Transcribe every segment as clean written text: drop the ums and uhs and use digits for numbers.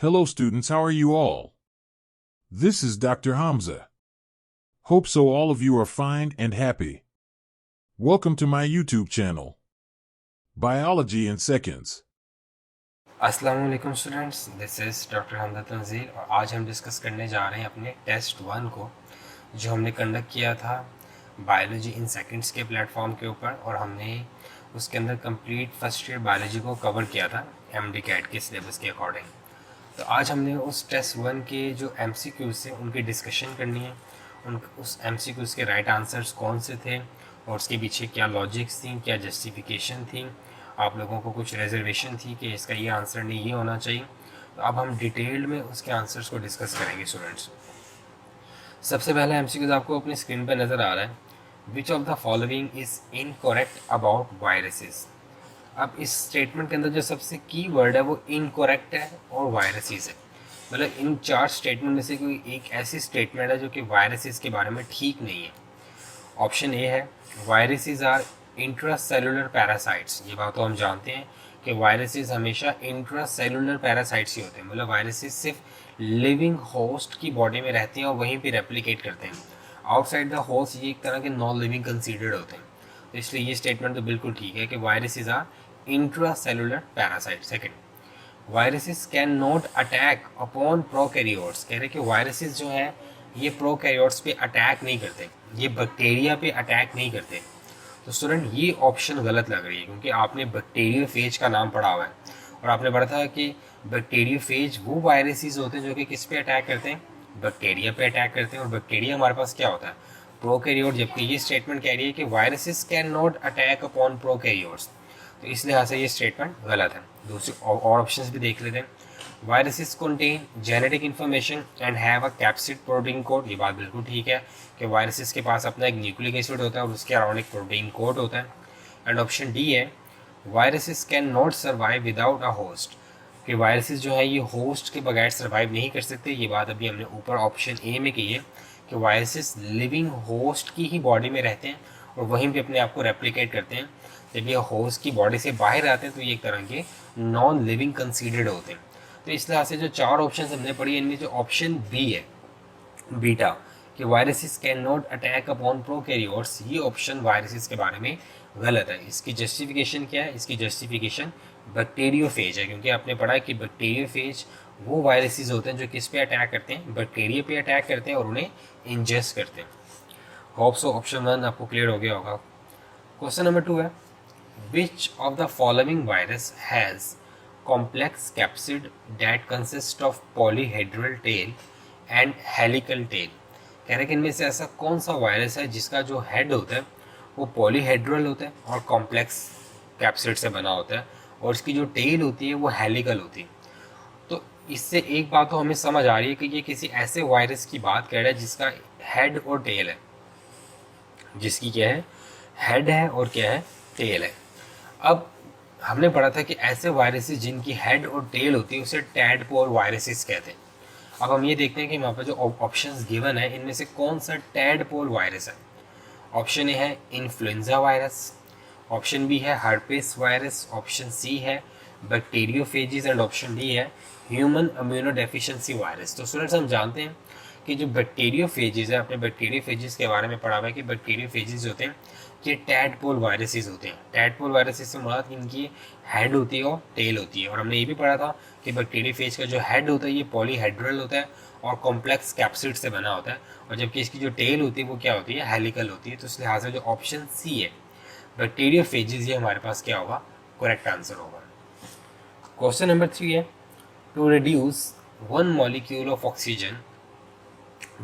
Hello students, how are you all? This is Dr. Hamza. Hope so all of you are fine and happy. Welcome to my YouTube channel, Biology in Seconds. अस्सलाम वालेकुम students, this is doctor Hamza Tanzeel और आज हम discuss करने जा रहे हैं अपने टेस्ट 1 को जो हमने कंडक्ट किया था बायोलॉजी इन सेकंड्स के प्लेटफॉर्म के ऊपर और हमने उसके अंदर कंप्लीट फर्स्ट ईयर बायोलॉजी को कवर किया था एमडी कैट के सिलेबस के अकॉर्डिंग। तो आज हमने उस टेस्ट 1 के जो एमसीक्यूज़ थे उनकी डिस्कशन करनी है, उस एमसीक्यूज़ के राइट आंसर्स कौन से थे और उसके पीछे क्या लॉजिक्स थी, क्या जस्टिफिकेशन थी, आप लोगों को कुछ रिजर्वेशन थी कि इसका ये आंसर नहीं ये होना चाहिए। तो अब हम डिटेल्ड में उसके आंसर्स को डिस्कस करेंगे स्टूडेंट्स। सबसे पहला एमसीक्यूज़ आपको अपनी स्क्रीन पर नज़र आ रहा है, which of the following is incorrect about viruses. अब इस स्टेटमेंट के अंदर जो सबसे की वर्ड है वो इनकरेक्ट है और वायरसेस है। मतलब इन चार स्टेटमेंट में से कोई एक ऐसी स्टेटमेंट है जो कि वायरसेस के बारे में ठीक नहीं है। ऑप्शन ए है वायरसेस आर इंट्रासेलुलर पैरासाइट्स। ये बात तो हम जानते हैं कि वायरसेस हमेशा इंट्रासेलुलर पैरासाइट्स ही होते हैं, मतलब वायरसेस सिर्फ लिविंग होस्ट की बॉडी में रहते हैं और वहीं पे रेप्लिकेट करते हैं। आउटसाइड द होस्ट ये एक तरह के नॉन लिविंग कंसीडर्ड होते हैं। तो इसलिए ये स्टेटमेंट तो बिल्कुल ठीक है कि viruses are intracellular parasite. Second, viruses can not attack upon prokaryotes. कह रहे कि वायरसेस जो है ये प्रोकैरियोट्स पे अटैक नहीं करते, ये बैक्टीरिया पे अटैक नहीं करते। तो स्टूडेंट ये ऑप्शन गलत लग रही है क्योंकि आपने बैक्टीरियोफेज का नाम पढ़ा हुआ है और आपने पढ़ा था कि बैक्टीरियोफेज वो वायरसेस होते हैं जो कि किस पे अटैक करते हैं, बैक्टीरिया पे अटैक करते हैं। और बैक्टीरिया हमारे पास क्या होता है, प्रोकैरियोट। जबकि ये स्टेटमेंट कह रही है कि viruses can not attack upon prokaryotes, तो इस लिहाज से ये स्टेटमेंट गलत है। दूसरे और ऑप्शंस भी देख लेते हैं। Viruses contain genetic information and have a capsid protein code. ये बात बिल्कुल ठीक है कि वायरसेस के पास अपना एक न्यूक्लिक एसिड होता है और उसके अराउंड एक प्रोटीन कोड होता है। एंड ऑप्शन डी है viruses can not survive without a host, कि वायरसेस जो है ये होस्ट के बगैर सर्वाइव नहीं कर सकते। ये बात अभी हमने ऊपर ऑप्शन ए में की है कि वायरसेस लिविंग होस्ट की ही बॉडी में रहते हैं और वहीं पे अपने आप को रेप्लिकेट करते हैं। जब ये होस्ट की बॉडी से बाहर आते हैं तो ये एक तरह के नॉन लिविंग कंसीडर्ड होते हैं। तो इस लिहाज से जो चार ऑप्शन हमने पढ़ी इनमें जो ऑप्शन बी है बीटा कि viruses can not attack upon prokaryotes, ये ऑप्शन वायरसेस के बारे में गलत है। इसकी जस्टिफिकेशन क्या है, इसकी जस्टिफिकेशन बैक्टीरियोफेज है, क्योंकि आपने पढ़ा कि बैक्टीरियोफेज वो वायरसेस होते हैं जो किस पे अटैक करते हैं, बैक्टीरिया पे अटैक करते हैं और उन्हें इंजेस्ट करते हैं। होप सो ऑप्शन 1 आपको क्लियर हो गया होगा। क्वेश्चन नंबर 2 है, which of the following virus has complex capsid that consist of polyhedral tail and helical tail। कह रहे कि इनमें से ऐसा कौन सा वायरस है जिसका जो हेड होता है वो पॉलीहेड्रल होता है और कॉम्प्लेक्स कैप्सिड से बना होता है और इसकी जो टेल होती है वो हेलिकल होती है। तो इससे एक बात तो हमें समझ आ रही है कि ये किसी ऐसे वायरस की बात कर रहा है जिसका हेड और टेल है, जिसकी क्या है, हेड है और क्या है, टेल है। अब हमने पढ़ा था कि ऐसे वायरसेस जिनकी हेड और टेल होती है उसे टैडपोल वायरसेस कहते हैं। अब हम ये देखते हैं कि वहाँ पर जो ऑप्शंस गिवन है इनमें से कौन सा टैडपोल वायरस है। ऑप्शन ए है इन्फ्लुएंजा वायरस, ऑप्शन बी है हर्पेस वायरस, ऑप्शन सी है बैक्टीरियोफेजिस एंड ऑप्शन डी है ह्यूमन इम्यूनोडेफिशिएंसी वायरस। तो स्टूडेंट्स हम जानते हैं कि जो बैक्टीरियोफेजिस है, अपने बैक्टीरियोफेजिस के बारे में पढ़ा हुआ है कि बैक्टीरियोफेजिस होते हैं ये टैडपोल वायरसेस होते हैं। टैडपोल वायरसेस से मुराद इनकी हेड होती है और टेल होती है। और हमने ये भी पढ़ा था कि बैक्टीरियोफेज का जो हेड होता है ये पॉलीहेड्रल होता है और कॉम्प्लेक्स कैप्सिड से बना होता है, और जबकि इसकी जो टेल होती है वो क्या होती है, हेलिकल होती है। तो इस लिहाज से जो ऑप्शन सी है बैक्टीरियोफेजिस, ये हमारे पास क्या होगा, करेक्ट आंसर होगा। क्वेश्चन नंबर 3 है, to reduce 1 molecule of oxygen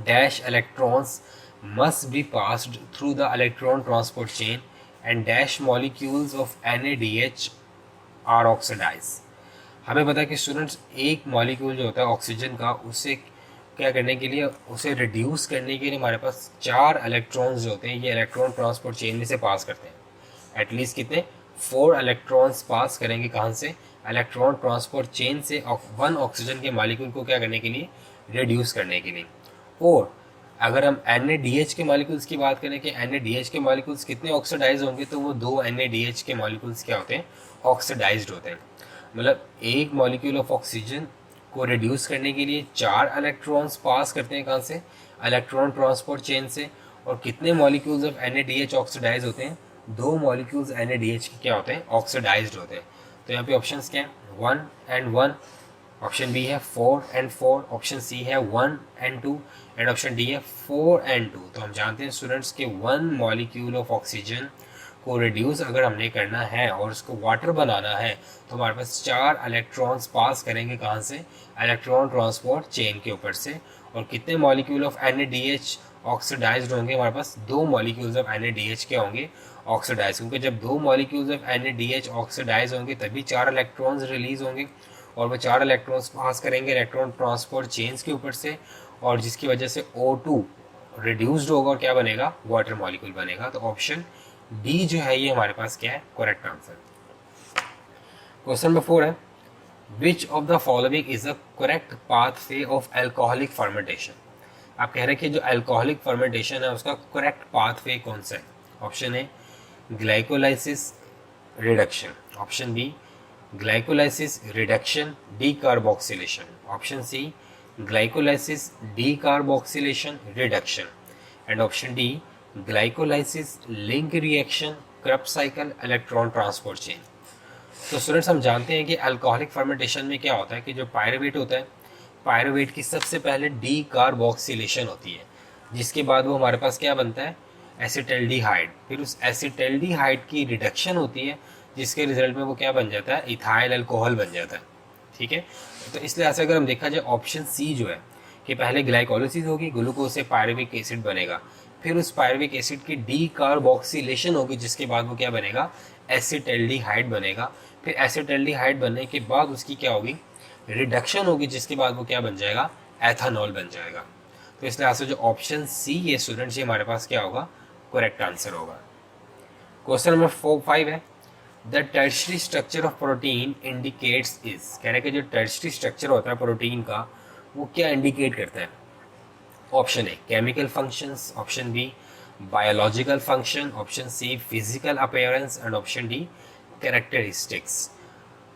dash electrons must be passed through the electron transport chain and dash molecules of NADH are oxidized। हमें पता है कि स्टूडेंट्स एक मॉलिक्यूल जो होता है ऑक्सीजन का, उसे क्या करने के लिए, उसे रिड्यूस करने के लिए हमारे पास 4 इलेक्ट्रॉन्स जो होते हैं ये इलेक्ट्रॉन ट्रांसपोर्ट चेन में से पास करते हैं। एटलीस्ट कितने, 4 इलेक्ट्रॉन्स पास करेंगे कहाँ से, इलेक्ट्रॉन ट्रांसपोर्ट चेन से 1 ऑक्सीजन के मॉलिक्यूल को क्या करने के लिए, रिड्यूस करने के लिए। और अगर हम NADH के मॉलिक्यूल्स की बात करें कि NADH के मॉलिक्यूल्स कितने ऑक्सीडाइज होंगे, तो वो 2 NADH के मॉलिक्यूल्स क्या होते हैं, ऑक्सीडाइज्ड होते हैं। मतलब एक मॉलिक्यूल ऑफ ऑक्सीजन को रिड्यूस करने के लिए 4 इलेक्ट्रॉन्स पास करते हैं कहाँ से, इलेक्ट्रॉन ट्रांसपोर्ट चेन से। और कितने मॉलिक्यूल्स ऑफ NaDH ऑक्सीडाइज होते हैं, 2 मॉलिक्यूल्स NaDH के क्या होते हैं, ऑक्सीडाइज्ड होते हैं। तो यहाँ पे ऑप्शंस क्या है, 1 and 1, ऑप्शन बी है 4 and 4, ऑप्शन सी है 1 and 2 एंड ऑप्शन डी है 4 and 2। तो हम जानते हैं स्टूडेंट्स के 1 मॉलिक्यूल ऑफ ऑक्सीजन को रिड्यूस अगर हमने करना है और उसको वाटर बनाना है तो हमारे पास 4 इलेक्ट्रॉन्स पास करेंगे कहाँ से, इलेक्ट्रॉन ट्रांसपोर्ट चेन के ऊपर से। और कितने मॉलिक्यूल ऑफ NaDH ऑक्सीडाइज्ड होंगे, हमारे पास 2 मॉलिक्यूल्स ऑफ NaDH के होंगे ऑक्सीडाइज, क्योंकि जब 2 मॉलिक्यूल्स ऑफ NaDH ऑक्सीडाइज होंगे तभी 4 इलेक्ट्रॉन्स रिलीज होंगे और वो 4 इलेक्ट्रॉन्स पास करेंगे इलेक्ट्रॉन ट्रांसपोर्ट चेन्स के ऊपर से, और जिसकी वजह से O2 रिड्यूस्ड होगा और क्या बनेगा, वाटर मॉलिक्यूल बनेगा। तो ऑप्शन डी जो है ये हमारे पास क्या है, करेक्ट आंसर। क्वेश्चन नंबर 4 है, which of the following is the correct pathway of alcoholic fermentation. आप कह रहे हैं कि जो एल्कोहलिक फर्मेंटेशन है उसका करेक्ट पाथवे कौन सा है। Option A glycolysis reduction, option B glycolysis reduction decarboxylation, option C glycolysis decarboxylation reduction and option D glycolysis link reaction Krebs cycle electron transport chain. तो स्टूडेंट्स हम जानते हैं कि अल्कोहलिक फर्मेंटेशन में क्या होता है कि जो पायरुवेट होता है, पायरुवेट की सबसे पहले डीकार्बोक्सिलेशन होती है, जिसके बाद वो हमारे पास क्या बनता है, एसिटल्डिहाइड। फिर उस एसिटल्डिहाइड की रिडक्शन होती है जिसके रिजल्ट में वो क्या बन जाता है, इथाइल अल्कोहल बन जाता है। ठीक है, तो इसलिए ऐसे अगर हम देखा जाए ऑप्शन सी जो है कि पहले ग्लाइकोलाइसिस होगी, ग्लूकोज से पायरुविक एसिड बनेगा, फिर उस पायरुविक एसिड की डीकार्बोक्सिलेशन होगी जिसके बाद वो क्या बनेगा, एसिटल्डिहाइड बनेगा। फिर एसिटल्डिहाइड बनने के बाद उसकी क्या होगी, रिडक्शन होगी, जिसके बाद वो क्या बन जाएगा, एथानॉल बन जाएगा। तो इसलिए ऐसे जो ऑप्शन सी ये स्टूडेंट्स ये हमारे पास क्या होगा, करेक्ट आंसर होगा। क्वेश्चन नंबर 5 है, the tertiary structure of protein indicates is. कह रहे हैं कि जो टर्शरी स्ट्रक्चर होता है प्रोटीन का वो क्या इंडिकेट करता है। Option A chemical functions, option B biological function, option C physical appearance and option D characteristics.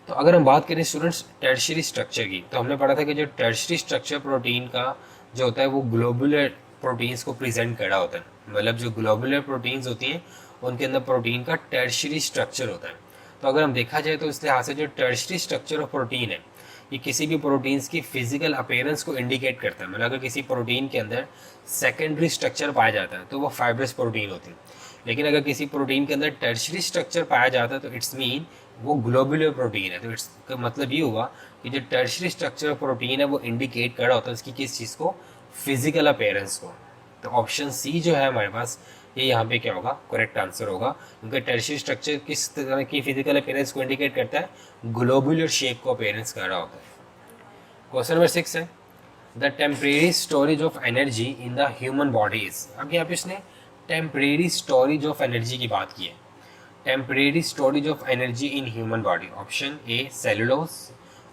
तो अगर हम बात करें स्टूडेंट्स टर्शरी स्ट्रक्चर की, तो हमने पढ़ा था कि जो टर्शरी स्ट्रक्चर प्रोटीन का जो होता है वो ग्लोबुलर प्रोटीन्स को प्रेजेंट कर रहा होता है। मतलब जो ग्लोबुलर प्रोटीन्स होती हैं उनके अंदर प्रोटीन का टर्शरी स्ट्रक्चर होता है। तो अगर हम देखा जाए तो इस लिहाज से जो टर्शरी स्ट्रक्चर ऑफ प्रोटीन है ये किसी भी प्रोटीन्स की फिजिकल अपीयरेंस को इंडिकेट करता है। मतलब अगर किसी प्रोटीन के अंदर सेकेंडरी स्ट्रक्चर पाया जाता है तो वो फाइब्रस प्रोटीन होती है, लेकिन अगर किसी प्रोटीन के अंदर टर्शरी स्ट्रक्चर पाया जाता है तो इट्स मीन वो ग्लोबुलर प्रोटीन है। तो इट्स का मतलब ये हुआ कि जो टर्शरी स्ट्रक्चर प्रोटीन है वो इंडिकेट कर रहा होता है उसकी किस चीज़ को, फिजिकल अपीयरेंस को। तो ऑप्शन सी जो है हमारे पास ये यहाँ पे क्या होगा, करेक्ट आंसर होगा, क्योंकि टर्शरी स्ट्रक्चर किस तरह की फिजिकल अपीयरेंस को इंडिकेट करता है, ग्लोबुलर शेप को अपीयरेंस कर रहा होता है। क्वेश्चन नंबर 6 है, the temporary storage of energy in the human bodies. अब यहाँ पे इसने टेम्परेरी स्टोरेज ऑफ एनर्जी की बात की है। Temporary storage of energy in human body, option A cellulose,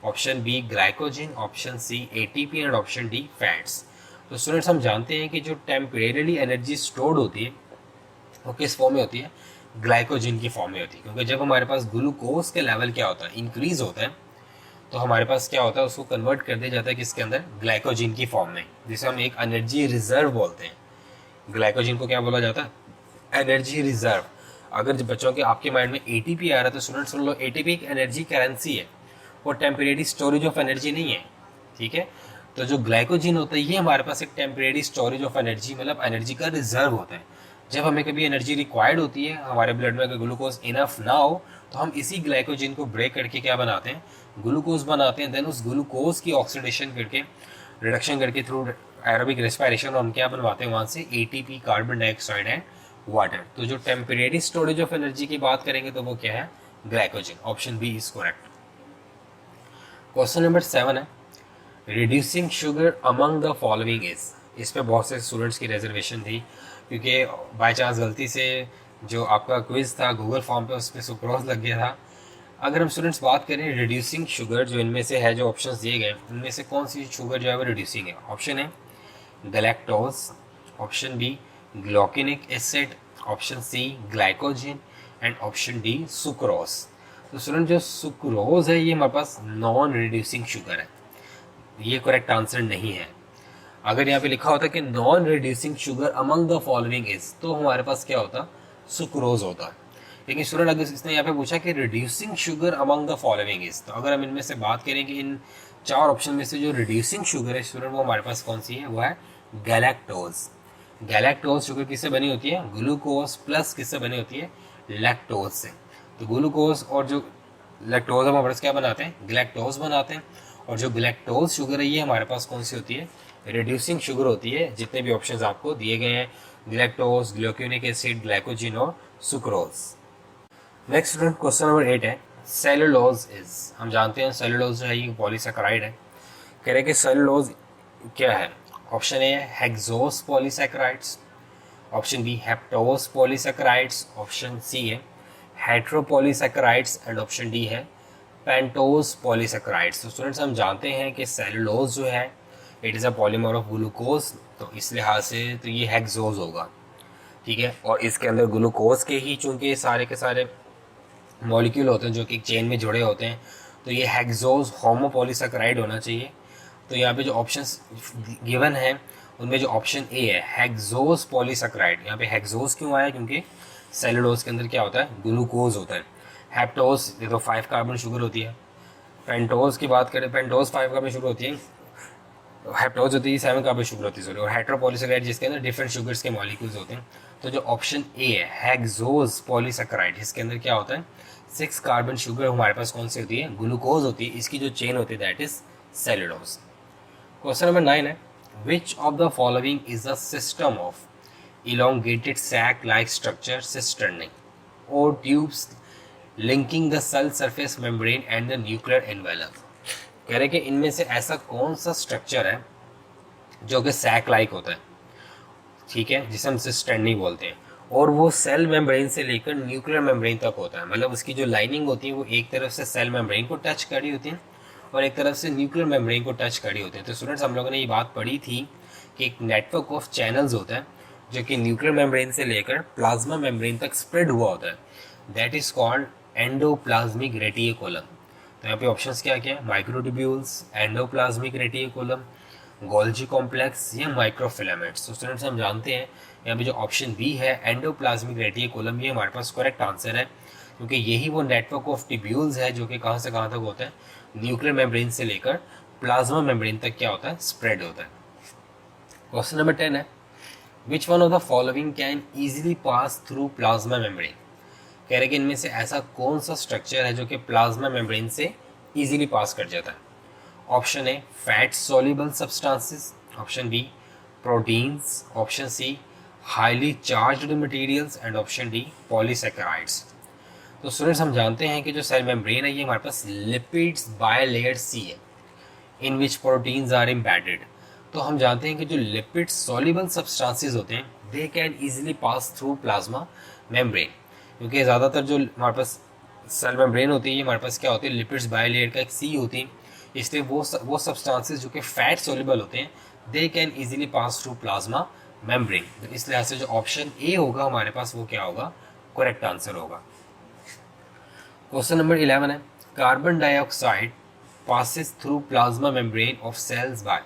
option B glycogen, option C ATP and option D fats. तो students हम जानते हैं कि जो टेम्परेरी एनर्जी स्टोर्ड होती है वो किस फॉर्म में होती है, ग्लाइकोजन की फॉर्म में होती है। क्योंकि जब हमारे पास ग्लूकोज के लेवल क्या होता है, इंक्रीज होता है, तो हमारे पास क्या होता है उसको कन्वर्ट कर दिया जाता है किसके अंदर, ग्लाइकोजन की फॉर्म में, जिसे हम एक एनर्जी रिजर्व बोलते हैं। ग्लाइकोजन को क्या बोला जाता है, एनर्जी रिजर्व। अगर जब बच्चों के आपके माइंड में एटीपी आ रहा है तो स्टूडेंट्स सुन लो, एटीपी एक एनर्जी करेंसी है, वो टेम्परेरी स्टोरेज ऑफ एनर्जी नहीं है। ठीक है, तो जो ग्लाइकोजन होता है ये हमारे पास एक टेम्परेरी स्टोरेज ऑफ एनर्जी, मतलब एनर्जी का रिजर्व होता है। जब हमें कभी एनर्जी रिक्वायर्ड होती है, हमारे ब्लड में अगर ग्लूकोज इनफ ना हो तो हम इसी ग्लाइकोजन को ब्रेक करके क्या बनाते हैं, ग्लूकोज बनाते हैं। देन उस ग्लूकोज की ऑक्सीडेशन करके, रिडक्शन करके थ्रू एरोबिक रेस्पिरेशन हम क्या बनवाते हैं वहाँ से, ATP, carbon dioxide and water. तो जो टेम्परेरी स्टोरेज ऑफ एनर्जी की बात करेंगे तो वो क्या है, glycogen. Option B is correct. Question number 7 है, reducing sugar among the following is. इस पे बहुत से स्टूडेंट्स की रिजर्वेशन थी क्योंकि बाय चांस गलती से जो आपका क्विज था गूगल फॉर्म पे उस पर सुक्रोज लग गया था। अगर हम स्टूडेंट्स बात करें रिड्यूसिंग शुगर, जो इनमें से है जो ऑप्शंस दिए गए उनमें से कौन सी शुगर जो है वो रिड्यूसिंग है। ऑप्शन है galactose, option B gluconic acid, option C glycogen and option D sucrose. तो स्टूडेंट जो सुक्रोज है ये हमारे पास नॉन रिड्यूसिंग शुगर है। ये करेक्ट आंसर नहीं है। अगर यहाँ पे लिखा होता कि non reducing sugar among the following is, तो हमारे पास क्या होता, सुक्रोज होता। लेकिन स्टूडेंट अगर इसने यहाँ पे पूछा कि reducing sugar among the following is, तो अगर हम इनमें से बात करें कि इन 4 ऑप्शन में से जो रिड्यूसिंग शुगर है स्टूडेंट, वो हमारे पास कौन सी है, वो है गैलेक्टोज। गैलेक्टोज शुगर किससे बनी होती है, ग्लूकोज प्लस किससे बनी होती है, लैक्टोज से। तो ग्लूकोज और जो लैक्टोज हम हमारे पास क्या बनाते हैं, ग्लैक्टोज बनाते हैं। और जो ग्लैक्टोज शुगर है ये हमारे पास कौन सी होती है, रिड्यूसिंग शुगर होती है। जितने भी ऑप्शंस आपको दिए गए हैं, ग्लैक्टोज, ग्लूकोनिक एसिड, ग्लाइकोजिन और sucrose. Next student question number 8 है, सेलुलोज इज। हम जानते हैं सेलुलोज जो है ये पॉलीसैकेराइड है। कह रहे हैं कि सेलुलोज क्या है। ऑप्शन ए है hexose polysaccharides, option B heptose polysaccharides, option C है हेट्रोपॉलीसैकेराइड्स एंड ऑप्शन डी है पेंटोस पॉलीसैकेराइड्स। तो स्टूडेंट्स हम जानते हैं कि सेलुलोज जो है it is a polymer of glucose, तो इस लिहाज से तो ये हेक्सोज होगा, ठीक है। और इसके अंदर ग्लूकोज के ही चूंकि सारे के सारे मॉलिक्यूल होते हैं जो कि चेन में जुड़े होते हैं, तो ये हेक्सोज होमोपॉलीसैकेराइड होना चाहिए। तो यहाँ पे जो ऑप्शंस गिवन हैं उनमें जो ऑप्शन ए है हेक्सोस पॉलीसैकेराइड, यहाँ पे हेक्सोस क्यों आया, क्योंकि सेलुलोज के अंदर क्या होता है, ग्लूकोज होता है। हेप्टोस ये तो 5 कार्बन शुगर होती है। पेंटोस की बात करें, पेंटोस 5 कार्बन शुगर होती है, हेप्टोस होती है 7 कार्बन शुगर होती है सॉरी। और हेट्रोपॉलीसैकेराइड जिसके अंदर डिफरेंट शुगर्स के मॉलिक्यूल्स होते हैं। तो जो ऑप्शन ए है हेक्सोस पॉलीसैकेराइड, इसके अंदर क्या होता है, 6 कार्बन शुगर हमारे पास कौन सी होती है, ग्लूकोज होती है। इसकी जो चेन होती है that is cellulose. Question number 9 है, which of the following is the system of elongated sac like structure cisternae or tubes linking the cell surface membrane and the nuclear envelope। कह रहे कि इनमें से ऐसा कौन सा स्ट्रक्चर है जो कि सैक लाइक होता है, ठीक है, जिसे हम सिस्टर्नी बोलते हैं, और वो सेल मेम्ब्रेन से लेकर न्यूक्लियर मेम्ब्रेन तक होता है। मतलब उसकी जो लाइनिंग होती है वो एक तरफ से सेल मेम्ब्रेन को टच करी होती है और एक तरफ से न्यूक्लियर मेम्ब्रेन को टच करी होती है। तो स्टूडेंट्स हम लोगों ने ये बात पढ़ी थी कि एक नेटवर्क ऑफ चैनल्स होता है जो कि न्यूक्लियर मेम्ब्रेन से लेकर प्लाज्मा मेम्ब्रेन तक स्प्रेड हुआ होता है, that is called endoplasmic reticulum. तो यहाँ पे ऑप्शंस क्या क्या है, microtubules, endoplasmic reticulum, Golgi complex या माइक्रोफिलामेंट्स। तो स्टूडेंट्स हम जानते हैं यहाँ पे जो ऑप्शन बी है एंडोप्लाज्मिक रेटिकुलम, ये हमारे पास करेक्ट आंसर है, क्योंकि यही वो नेटवर्क ऑफ ट्यूब्यूल्स है जो कि कहाँ से कहाँ तक होता है, न्यूक्लियर मेम्ब्रेन से लेकर प्लाज्मा मेम्ब्रेन तक क्या होता है, स्प्रेड होता है। क्वेश्चन नंबर 10 है, which one of the following can easily pass through plasma membrane. कह रहे कि इनमें से ऐसा कौन सा स्ट्रक्चर है जो कि प्लाज्मा मेम्ब्रेन से ईजिली पास कर जाता है। Option A fat soluble substances, option B proteins, option C highly charged materials and option D polysaccharides. तो स्टूडेंट्स हम जानते हैं कि जो सेल मेम्ब्रेन है ये हमारे पास लिपिड्स बायलेयर सी है इन विच प्रोटीन्स आर एम्बेडेड। तो हम जानते हैं कि जो लिपिड सॉल्युबल सब्सटेंसेस होते हैं they can easily pass through plasma membrane, क्योंकि ज़्यादातर जो हमारे पास सेल मेम्ब्रेन होती है ये हमारे पास क्या होती है, लिपिड्स बायलेयर का एक सी होती है, इसलिए वो सब्सटेंसेस जो कि फैट सॉल्युबल होते हैं they can easily pass through plasma membrane. तो इस लिहाज से जो ऑप्शन ए होगा हमारे पास वो क्या होगा, करेक्ट आंसर होगा। क्वेश्चन नंबर 11 है, carbon dioxide passes through plasma membrane of cells by.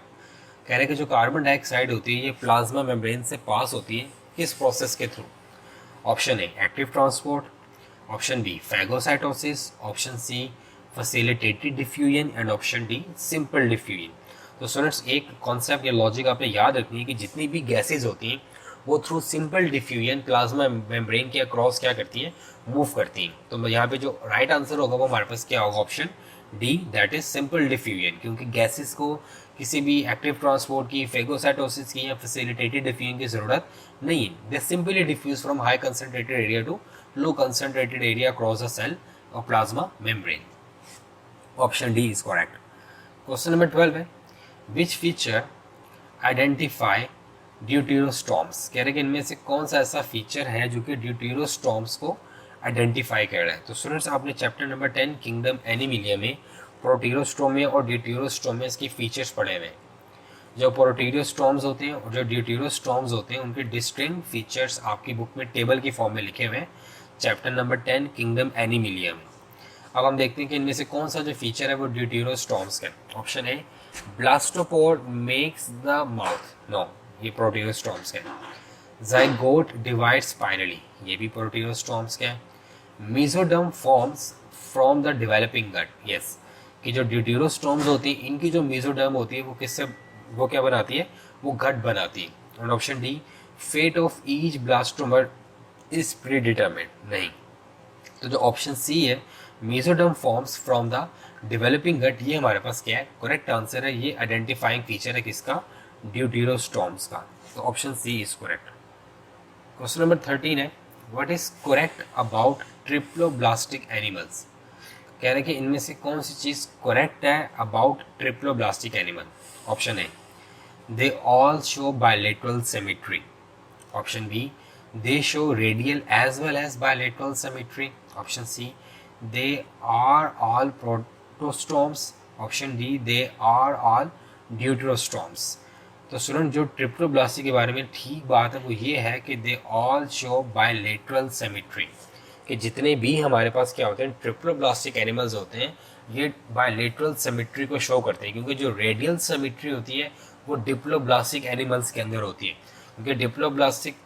कह रहे हैं कि जो कार्बन डाइऑक्साइड होती है ये प्लाज्मा मेम्ब्रेन से पास होती है किस प्रोसेस के through. Option A active transport, option B phagocytosis, option C facilitated diffusion and option D simple diffusion. तो स्टूडेंट्स एक कॉन्सेप्ट या लॉजिक आपने याद रखनी है कि जितनी भी गैसेज होती हैं वो through simple diffusion plasma membrane के अक्रॉस क्या करती हैं, मूव करती हैं। तो यहाँ पे जो राइट आंसर होगा वो हमारे पास क्या होगा, option D that is simple diffusion, क्योंकि गैसेस को किसी भी एक्टिव ट्रांसपोर्ट की, फेगोसाइटोसिस की या फैसिलिटेटेड डिफ्यूजन की जरूरत नहीं है। They simply diffuse from high concentrated area to low concentrated area across the cell और plasma membrane. Option D is correct. Question number 12 है, विच फीचर आइडेंटिफाई ड्यूटेरोस्टॉम्स। कह रहे कि इनमें से कौन सा ऐसा फीचर है जो कि ड्यूटेरोस्टॉम्स को आइडेंटिफाई कर रहा है। तो स्टूडेंट्स आपने चैप्टर नंबर 10 किंगडम एनिमिलिया में प्रोटीरोस्टोमिया और ड्यूटेरोस्टोमियस की फीचर्स पढ़े हुए हैं। जो प्रोटीरोस्टोम्स होते हैं और जो ड्यूटेरोस्टोम्स होते हैं उनके डिस्टिंक्ट फीचर्स आपकी बुक में टेबल की फॉर्म में लिखे हुए हैं चैप्टर नंबर 10 किंगडम एनिमिलिया में। अब हम देखते हैं कि इनमें से कौन सा जो फीचर है वो ड्यूटेरोस्टोम्स का। Option A blastopore makes the mouth, no, ये प्रोटियोस्टॉम्स के। जाइगोट डिवाइड स्पाइरली, ये भी प्रोटियोस्टॉम्स के। Mesoderm forms from the developing gut, yes, कि जो ड्यूटेरोस्टोम्स होती है इनकी जो मेसोडर्म होती है वो किससे, वो क्या बनाती है, वो गट बनाती है। And option D, fate of each blastomere is predetermined, नहीं। तो जो ऑप्शन सी है, mesoderm forms from the developing gut, ये हमारे पास क्या है, करेक्ट आंसर है। ये आइडेंटिफाइंग फीचर है किसका, ड्यूटेरोस्टोम्स का। तो option C is correct. Question number 13 है, what is correct about triploblastic animals. कह रहे कि इनमें से कौन सी चीज करेक्ट है about triploblastic animal. Option A, they all show bilateral symmetry. Option B, they show radial as well as bilateral symmetry. Option C, they are all protostomes. Option D, they are all deuterostomes. तो student जो ट्रिप्लोब्लास्टी के बारे में ठीक बात है वो ये है कि दे ऑल शो बायलेटरल सिमेट्री, कि जितने भी हमारे पास क्या होते हैं ट्रिप्लोब्लास्टिक एनिमल्स होते हैं ये बायलेटरल सिमेट्री को शो करते हैं, क्योंकि जो रेडियल सिमेट्री होती है वो डिप्लोब्लास्टिक एनिमल्स के अंदर होती है, क्योंकि डिप्लोब्लास्टिक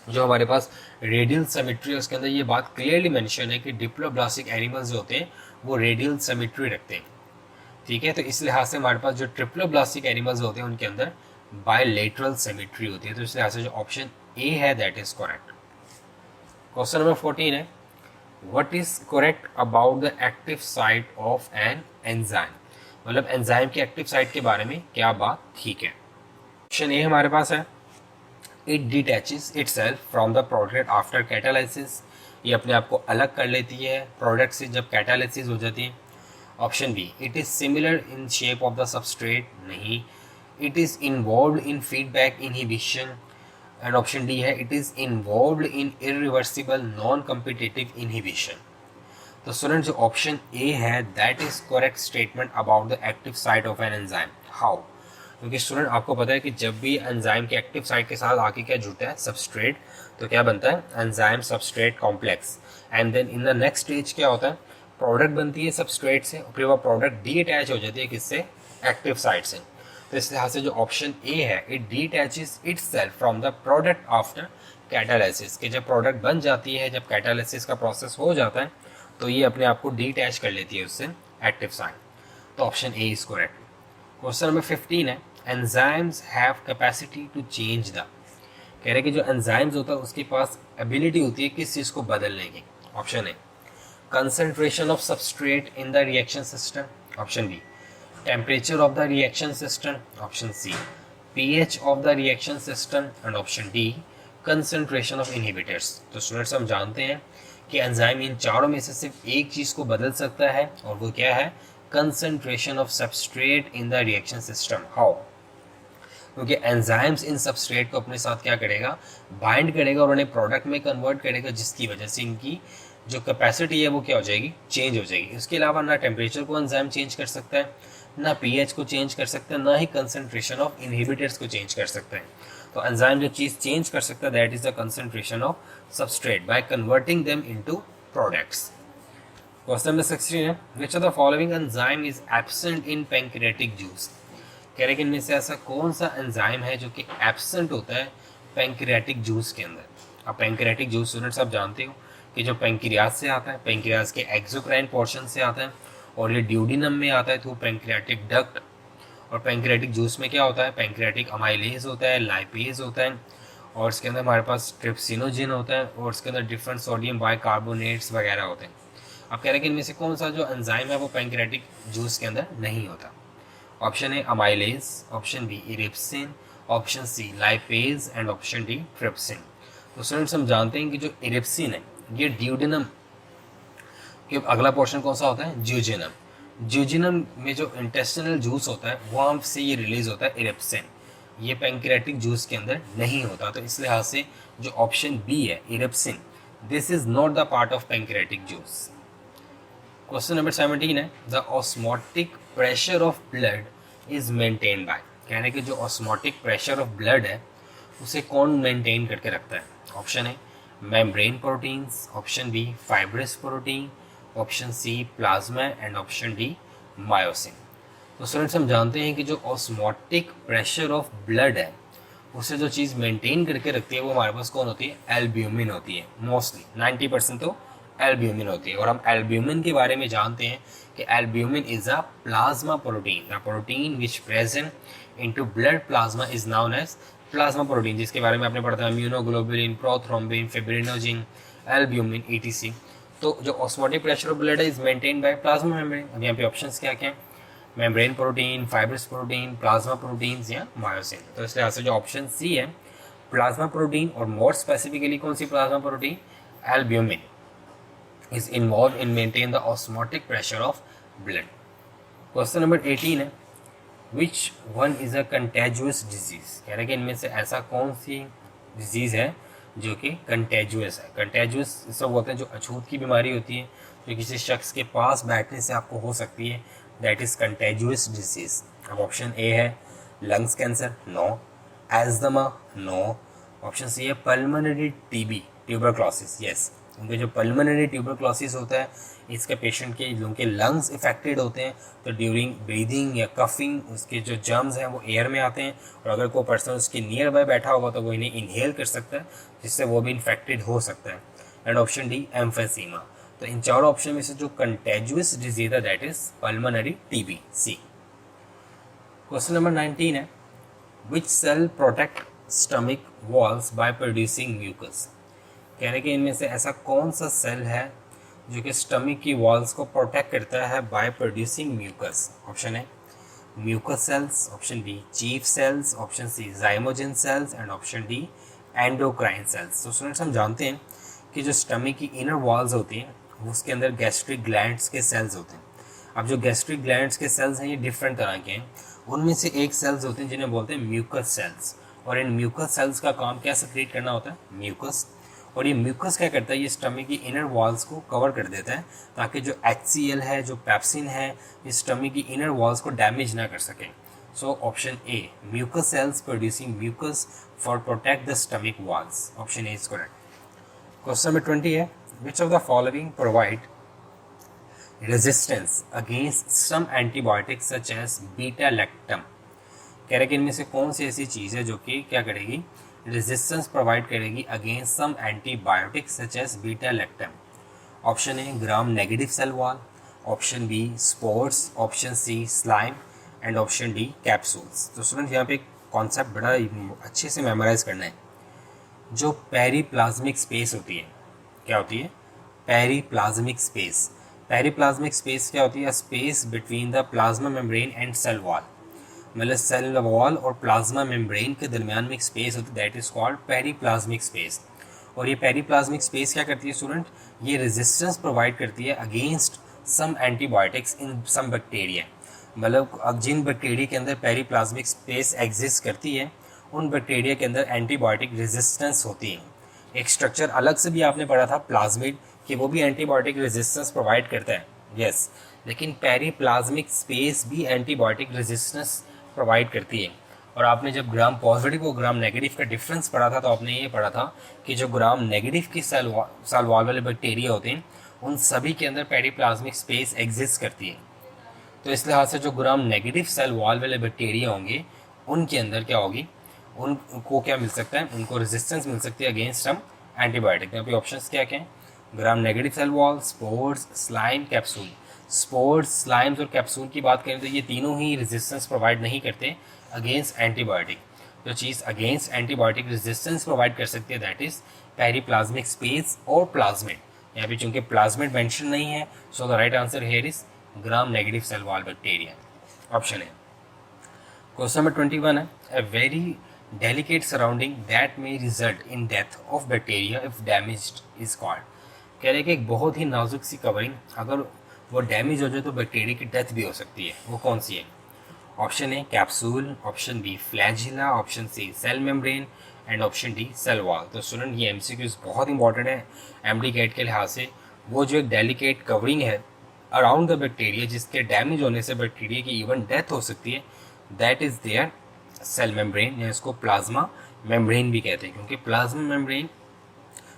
जो हमारे पास रेडियल सिमेट्री है उसके अंदर ये बात क्लियरली मेंशन है कि डिप्लोब्लास्टिक एनिमल्स जो होते हैं वो रेडियल सिमेट्री रखते हैं, ठीक है। तो इस लिहाज से हमारे पास जो ट्रिप्लोब्लास्टिक एनिमल्स होते हैं उनके अंदर बायलेटरल सिमेट्री होती है। तो इस लिहाज से जो ऑप्शन ए है that is correct. Question number 14 है, what is correct about the active site of an enzyme, मतलब एंजाइम की एक्टिव साइट के बारे में क्या बात ठीक है। ऑप्शन ए हमारे पास है, it detaches itself from the product after catalysis, ये अपने आप को अलग कर लेती है प्रोडक्ट से जब कैटालाइसिस हो जाती है। Option B, it is similar in shape of the substrate, नहीं। It is involved in feedback inhibition. And option D है, it is involved in irreversible non competitive inhibition. तो स्टूडेंट जो ऑप्शन ए है that is correct statement about the active site of an enzyme. How, क्योंकि student आपको पता है कि जब भी एंजाइम के एक्टिव साइट के साथ आके क्या जुड़ता है सबस्ट्रेट, तो क्या बनता है enzyme substrate complex. And then in the next stage क्या होता है, प्रोडक्ट बनती है सबस्ट्रेट से और फिर वो प्रोडक्ट डी अटैच हो जाती है किससे, एक्टिव साइट से। तो इस लिहाज से जो ऑप्शन ए है, it D attaches itself from the product after catalysis, कि जब प्रोडक्ट बन जाती है, जब कैटालाइसिस का प्रोसेस हो जाता है तो ये अपने आप को डी अटैच कर लेती है उससे एक्टिव साइट। तो option A is correct. Question number 15 है, enzymes have capacity to change the, कह रहे कि जो एंजाइम्स होता है उसके पास एबिलिटी होती है किस चीज़ को बदलने की। Option A, concentration of substrate in the reaction system. Option B, temperature of the reaction system. Option C, pH of the reaction system. And option D, concentration of inhibitors. तो स्टूडेंट्स हम जानते हैं कि एंजाइम इन चारों में से सिर्फ एक चीज़ को बदल सकता है और वो क्या है, concentration of substrate in the reaction system. How, क्योंकि एंजाइम्स इन सबस्ट्रेट को अपने साथ क्या करेगा, बाइंड करेगा और उन्हें प्रोडक्ट में कन्वर्ट करेगा, जिसकी वजह से इनकी जो कैपेसिटी है वो क्या हो जाएगी, चेंज हो जाएगी। इसके अलावा ना टेम्परेचर को एंजाइम चेंज कर सकता है, ना पीएच को चेंज कर सकता है, ना ही कंसंट्रेशन ऑफ इनहिबिटर्स को चेंज कर सकता है। तो एंजाइम जो चीज़ चेंज कर सकता है that is the concentration of substrate by converting them into products. Question number 16 है, which of the following enzyme is absent in pancreatic juice. कह रहे कि इनमें से ऐसा कौन सा एंजाइम है जो कि एब्सेंट होता है पैंक्रियाटिक जूस के अंदर। अब पैंक्रियाटिक जूस स्टूडेंट्स आप जानते हो कि जो पैंक्रियाज से आता है, पैंक्रियाज के एक्सोक्राइन पोर्शन से आता है और ये ड्यूडिनम में आता है थ्रू पैंक्रियाटिक डक्ट। और पैंक्रियाटिक जूस में क्या होता है, पैंक्रियाटिक अमाइलेज होता है, लाइपेज होता है और इसके अंदर हमारे पास ट्रिप्सिनोजिन होता है और इसके अंदर डिफरेंट सोडियम बाइकार्बोनेट्स वगैरह होते हैं। अब कह रहे हैं कि इनमें से कौन सा जो एंजाइम है वो पैंक्रियाटिक जूस के अंदर नहीं होता। Option A amylase, option B erepsin, option C lipase and option D trypsin. तो स्टूडेंट्स हम जानते हैं कि जो इरिप्सिन है ये ड्यूडिनम के अगला पोर्शन कौन सा होता है, ज्यूजिनम। ज्यूजिनम में जो इंटेस्टिनल जूस होता है वहाँ से ये रिलीज होता है इरिप्सिन, ये पैंक्रियाटिक जूस के अंदर नहीं होता। तो इस लिहाज से जो ऑप्शन बी है erepsin, this is not the part of pancreatic juice. Question number 17 है, the osmotic pressure of blood is maintain by. कहने कि जो ऑस्मोटिक प्रेशर ऑफ ब्लड है उसे कौन मेंटेन करके रखता है। ऑप्शन है membrane proteins, option B fibrous protein, option C plasma and option D myosin. तो स्टूडेंट्स हम जानते हैं कि जो ऑस्मोटिक प्रेशर ऑफ ब्लड है उसे जो चीज़ मेंटेन करके रखती है वो हमारे पास कौन होती है, एल्ब्यूमिन होती है। मोस्टली 90% तो एल्ब्यूमिन होती है। और हम एल्ब्यूमिन के बारे में जानते हैं कि albumin is a plasma protein. The protein which present into blood plasma is known as plasma protein, जिसके बारे में आपने पढ़ा था immunoglobulin, prothrombin, fibrinogen, albumin, etc. तो जो ऑस्मोटिक प्रेशर ऑफ ब्लड है is maintain by plasma membrane. अब यहाँ पे ऑप्शंस क्या क्या है, membrane protein, fibrous protein, plasma proteins या मायोसिन। तो इस लिहाज से जो ऑप्शन सी है प्लाज्मा प्रोटीन, और मोर स्पेसिफिकली कौन सी plasma protein, albumin is involved in maintain the osmotic pressure of blood. Question number 18 है which one is a contagious disease। कह रहे हैं कि इनमें से ऐसा कौन सी डिजीज है जो कि कंटेजुअस है। कंटेजुअस सब होते हैं जो अछूत की बीमारी होती है, जो किसी शख्स के पास बैठने से आपको हो सकती है, दैट इज कंटेजुअस डिजीज। अब ऑप्शन ए है lungs cancer, no. Asthma, no. Option C है पल्मोनरी टीबी, ट्यूबरक्लोसिस, यस। उनके जो पल्मोनरी ट्यूबरक्लोसिस होता है इसके पेशेंट के उनके लंग्स इफेक्टेड होते हैं, तो ड्यूरिंग ब्रीदिंग या कफिंग उसके जो जर्म्स हैं वो एयर में आते हैं, और अगर कोई पर्सन उसके नियर बाय बैठा होगा तो वो इन्हें इनहेल कर सकता है, जिससे वो भी इन्फेक्टेड हो सकता है। And option D emphysema. तो इन चारों ऑप्शन में से जो कंटेजुअस डिजीज है that is pulmonary TB, C. Question number 19 है which cell protect stomach walls by producing mucus. कह रहे कि इनमें से ऐसा कौन सा सेल है जो कि स्टमक की वॉल्स को प्रोटेक्ट करता है बाय प्रोड्यूसिंग म्यूकस। ऑप्शन है mucus cells, option B chief cells, option C zymogen cells, and option D endocrine cells. तो स्टूडेंट्स हम जानते हैं कि जो स्टमक की इनर वॉल्स होती हैं उसके अंदर गैस्ट्रिक ग्लैंड्स के सेल्स होते हैं। अब जो गैस्ट्रिक ग्लैंड्स के सेल्स हैं ये डिफरेंट तरह के हैं, उनमें से एक सेल्स होते हैं जिन्हें बोलते हैं म्यूकस सेल्स, और इन म्यूकस सेल्स का काम क्या सेक्रेट करना होता है, म्यूकस। और ये म्यूकस क्या करता है, ये स्टमक की इनर वॉल्स को कवर कर देता है ताकि जो HCl है, जो पेप्सिन है, ये स्टमक की इनर वॉल्स को डैमेज ना कर सके। So option A mucus cells producing mucus for protect the stomach walls, option A is correct. Question number 20 है which of the following provide resistance against some antibiotics such as beta lactam. कह रहे कि इनमें से कौन सी ऐसी चीज़ है जो कि क्या करेगी, रेजिस्टेंस प्रोवाइड करेगी against some antibiotics such as beta lactam. Option A gram negative cell wall, option B spores, option C slime, and option D capsules. तो स्टूडेंट यहाँ पे एक कॉन्सेप्ट बड़ा अच्छे से मेमोराइज करना है। जो पेरीप्लाज्मिक स्पेस होती है, क्या होती है, पेरीप्लाज्मिक स्पेस। पेरीप्लाज्मिक स्पेस क्या होती है, space between the plasma membrane and cell wall. मतलब सेल वॉल और प्लाज्मा मेम्ब्रेन के दरमियान में एक स्पेस होती है that is called periplasmic space. और ये पेरीप्लाज्मिक स्पेस क्या करती है स्टूडेंट, ये रेजिस्टेंस प्रोवाइड करती है अगेंस्ट सम एंटीबायोटिक्स इन सम बैक्टीरिया। मतलब अब जिन बैक्टीरिया के अंदर पेरीप्लाज्मिक स्पेस एग्जिस्ट करती है उन बैक्टीरिया के अंदर एंटीबायोटिक रेजिस्टेंस होती है। एक स्ट्रक्चर अलग से भी आपने पढ़ा था प्लाज्मिड, कि वो भी एंटीबायोटिक रेजिस्टेंस प्रोवाइड करता है, यस। लेकिन पेरीप्लाज्मिक स्पेस भी एंटीबायोटिक रेजिस्टेंस प्रोवाइड करती है। और आपने जब ग्राम पॉजिटिव और ग्राम नेगेटिव का डिफरेंस पढ़ा था तो आपने ये पढ़ा था कि जो ग्राम नेगेटिव की सेल वॉल वाले बैक्टीरिया होते हैं उन सभी के अंदर पेरीप्लाज्मिक स्पेस एग्जिस्ट करती है। तो इस लिहाज से जो ग्राम नेगेटिव सेल वॉल वाले बैक्टीरिया होंगे उनके अंदर क्या होगी, उनको क्या मिल सकता है, उनको रेजिस्टेंस मिल सकती है अगेंस्ट सम एंटीबायोटिक। यहाँ पे ऑप्शंस क्या क्या हैं, gram negative cell wall, spores, slime, capsule. Spores, slimes और कैप्सूल की बात करें तो ये तीनों ही रेजिस्टेंस प्रोवाइड नहीं करते अगेंस्ट एंटीबायोटिक। जो चीज़ अगेंस्ट एंटीबायोटिक रेजिस्टेंस प्रोवाइड कर सकती है दैट इज पेरीप्लाज्मिक स्पेस और प्लाज्मिड। यहाँ पे चूंकि प्लाज्मिड मेंशन नहीं है so the right answer here is gram negative cell wall bacteria, option है। क्वेश्चन नंबर 21 है a very delicate surrounding that may result in death of bacteria if damaged is called. कह रहे कि एक बहुत ही नाजुक सी कवरिंग अगर वो डैमेज हो जाए तो बैक्टीरिया की डेथ भी हो सकती है, वो कौन सी है। Option A capsule, option B flagella, option C cell membrane, and option D cell wall. तो स्टूडेंट ये MCQs बहुत इंपॉर्टेंट है एमडी कैट के लिहाज से। वो जो एक डेलिकेट कवरिंग है अराउंड द बैक्टीरिया जिसके डैमेज होने से बैक्टीरिया की इवन डेथ हो सकती है that is their cell membrane, या इसको प्लाज्मा मेम्ब्रेन भी कहते हैं। क्योंकि प्लाज्मा मेम्ब्रेन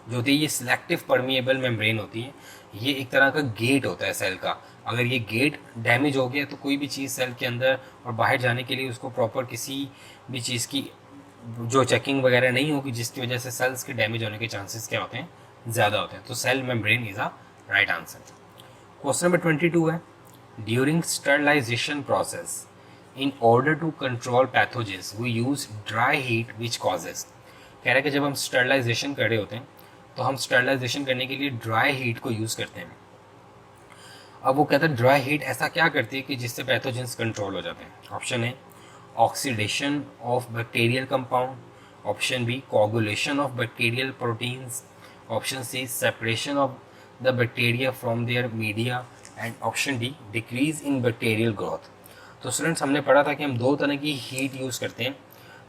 जो होती है ये सिलेक्टिव परमिएबल मेम्ब्रेन होती है, ये एक तरह का गेट होता है सेल का। अगर ये गेट डैमेज हो गया तो कोई भी चीज़ सेल के अंदर और बाहर जाने के लिए उसको प्रॉपर किसी भी चीज़ की जो चेकिंग वगैरह नहीं होगी, जिसकी वजह से सेल्स के डैमेज होने के चांसेस क्या होते हैं, ज़्यादा होते हैं। तो cell membrane is a right answer. Question number 22 है, during sterilisation process in order to control pathogens we use dry heat which causes. कह रहा है कि जब हम स्टरलाइजेशन कर रहे होते हैं तो हम स्टरलाइजेशन करने के लिए ड्राई हीट को यूज़ करते हैं। अब वो कहता है ड्राई हीट ऐसा क्या करती है कि जिससे पैथोजेंस कंट्रोल हो जाते हैं। Option A oxidation of bacterial compound, option B coagulation of bacterial proteins, option C separation of the bacteria from their media and option D decrease in bacterial growth. तो स्टूडेंट्स हमने पढ़ा था कि हम दो तरह की हीट यूज़ करते हैं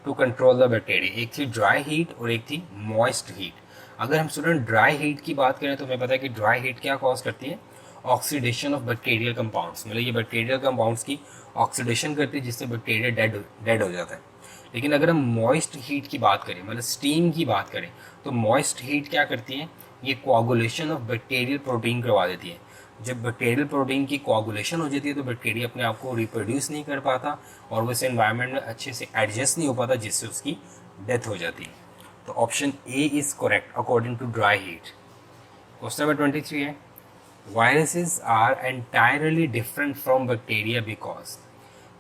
टू कंट्रोल द बैक्टीरिया, एक थी ड्राई हीट और एक थी मॉइस्ट हीट। अगर हम स्टूडेंट ड्राई हीट की बात करें तो हमें पता है कि ड्राई हीट क्या कॉज करती है, ऑक्सीडेशन ऑफ बैक्टीरियल कंपाउंड्स, मतलब ये बैक्टीरियल कंपाउंड्स की ऑक्सीडेशन करती है जिससे बैक्टीरिया डेड हो जाता है। लेकिन अगर हम मॉइस्ट हीट की बात करें, मतलब स्टीम की बात करें, तो मॉइस्ट हीट क्या करती है, ये कोआगुलेशन ऑफ बैक्टीरियल प्रोटीन करवा देती है। जब बैक्टीरियल प्रोटीन की कोआगुलेशन हो जाती है तो बैक्टीरिया अपने आप को रिप्रोड्यूस नहीं कर पाता और वैसे एनवायरनमेंट में अच्छे से एडजस्ट नहीं हो पाता, जिससे उसकी डेथ हो जाती है। तो option A is correct according to dry heat. Question number 23 है, viruses are entirely different from bacteria because.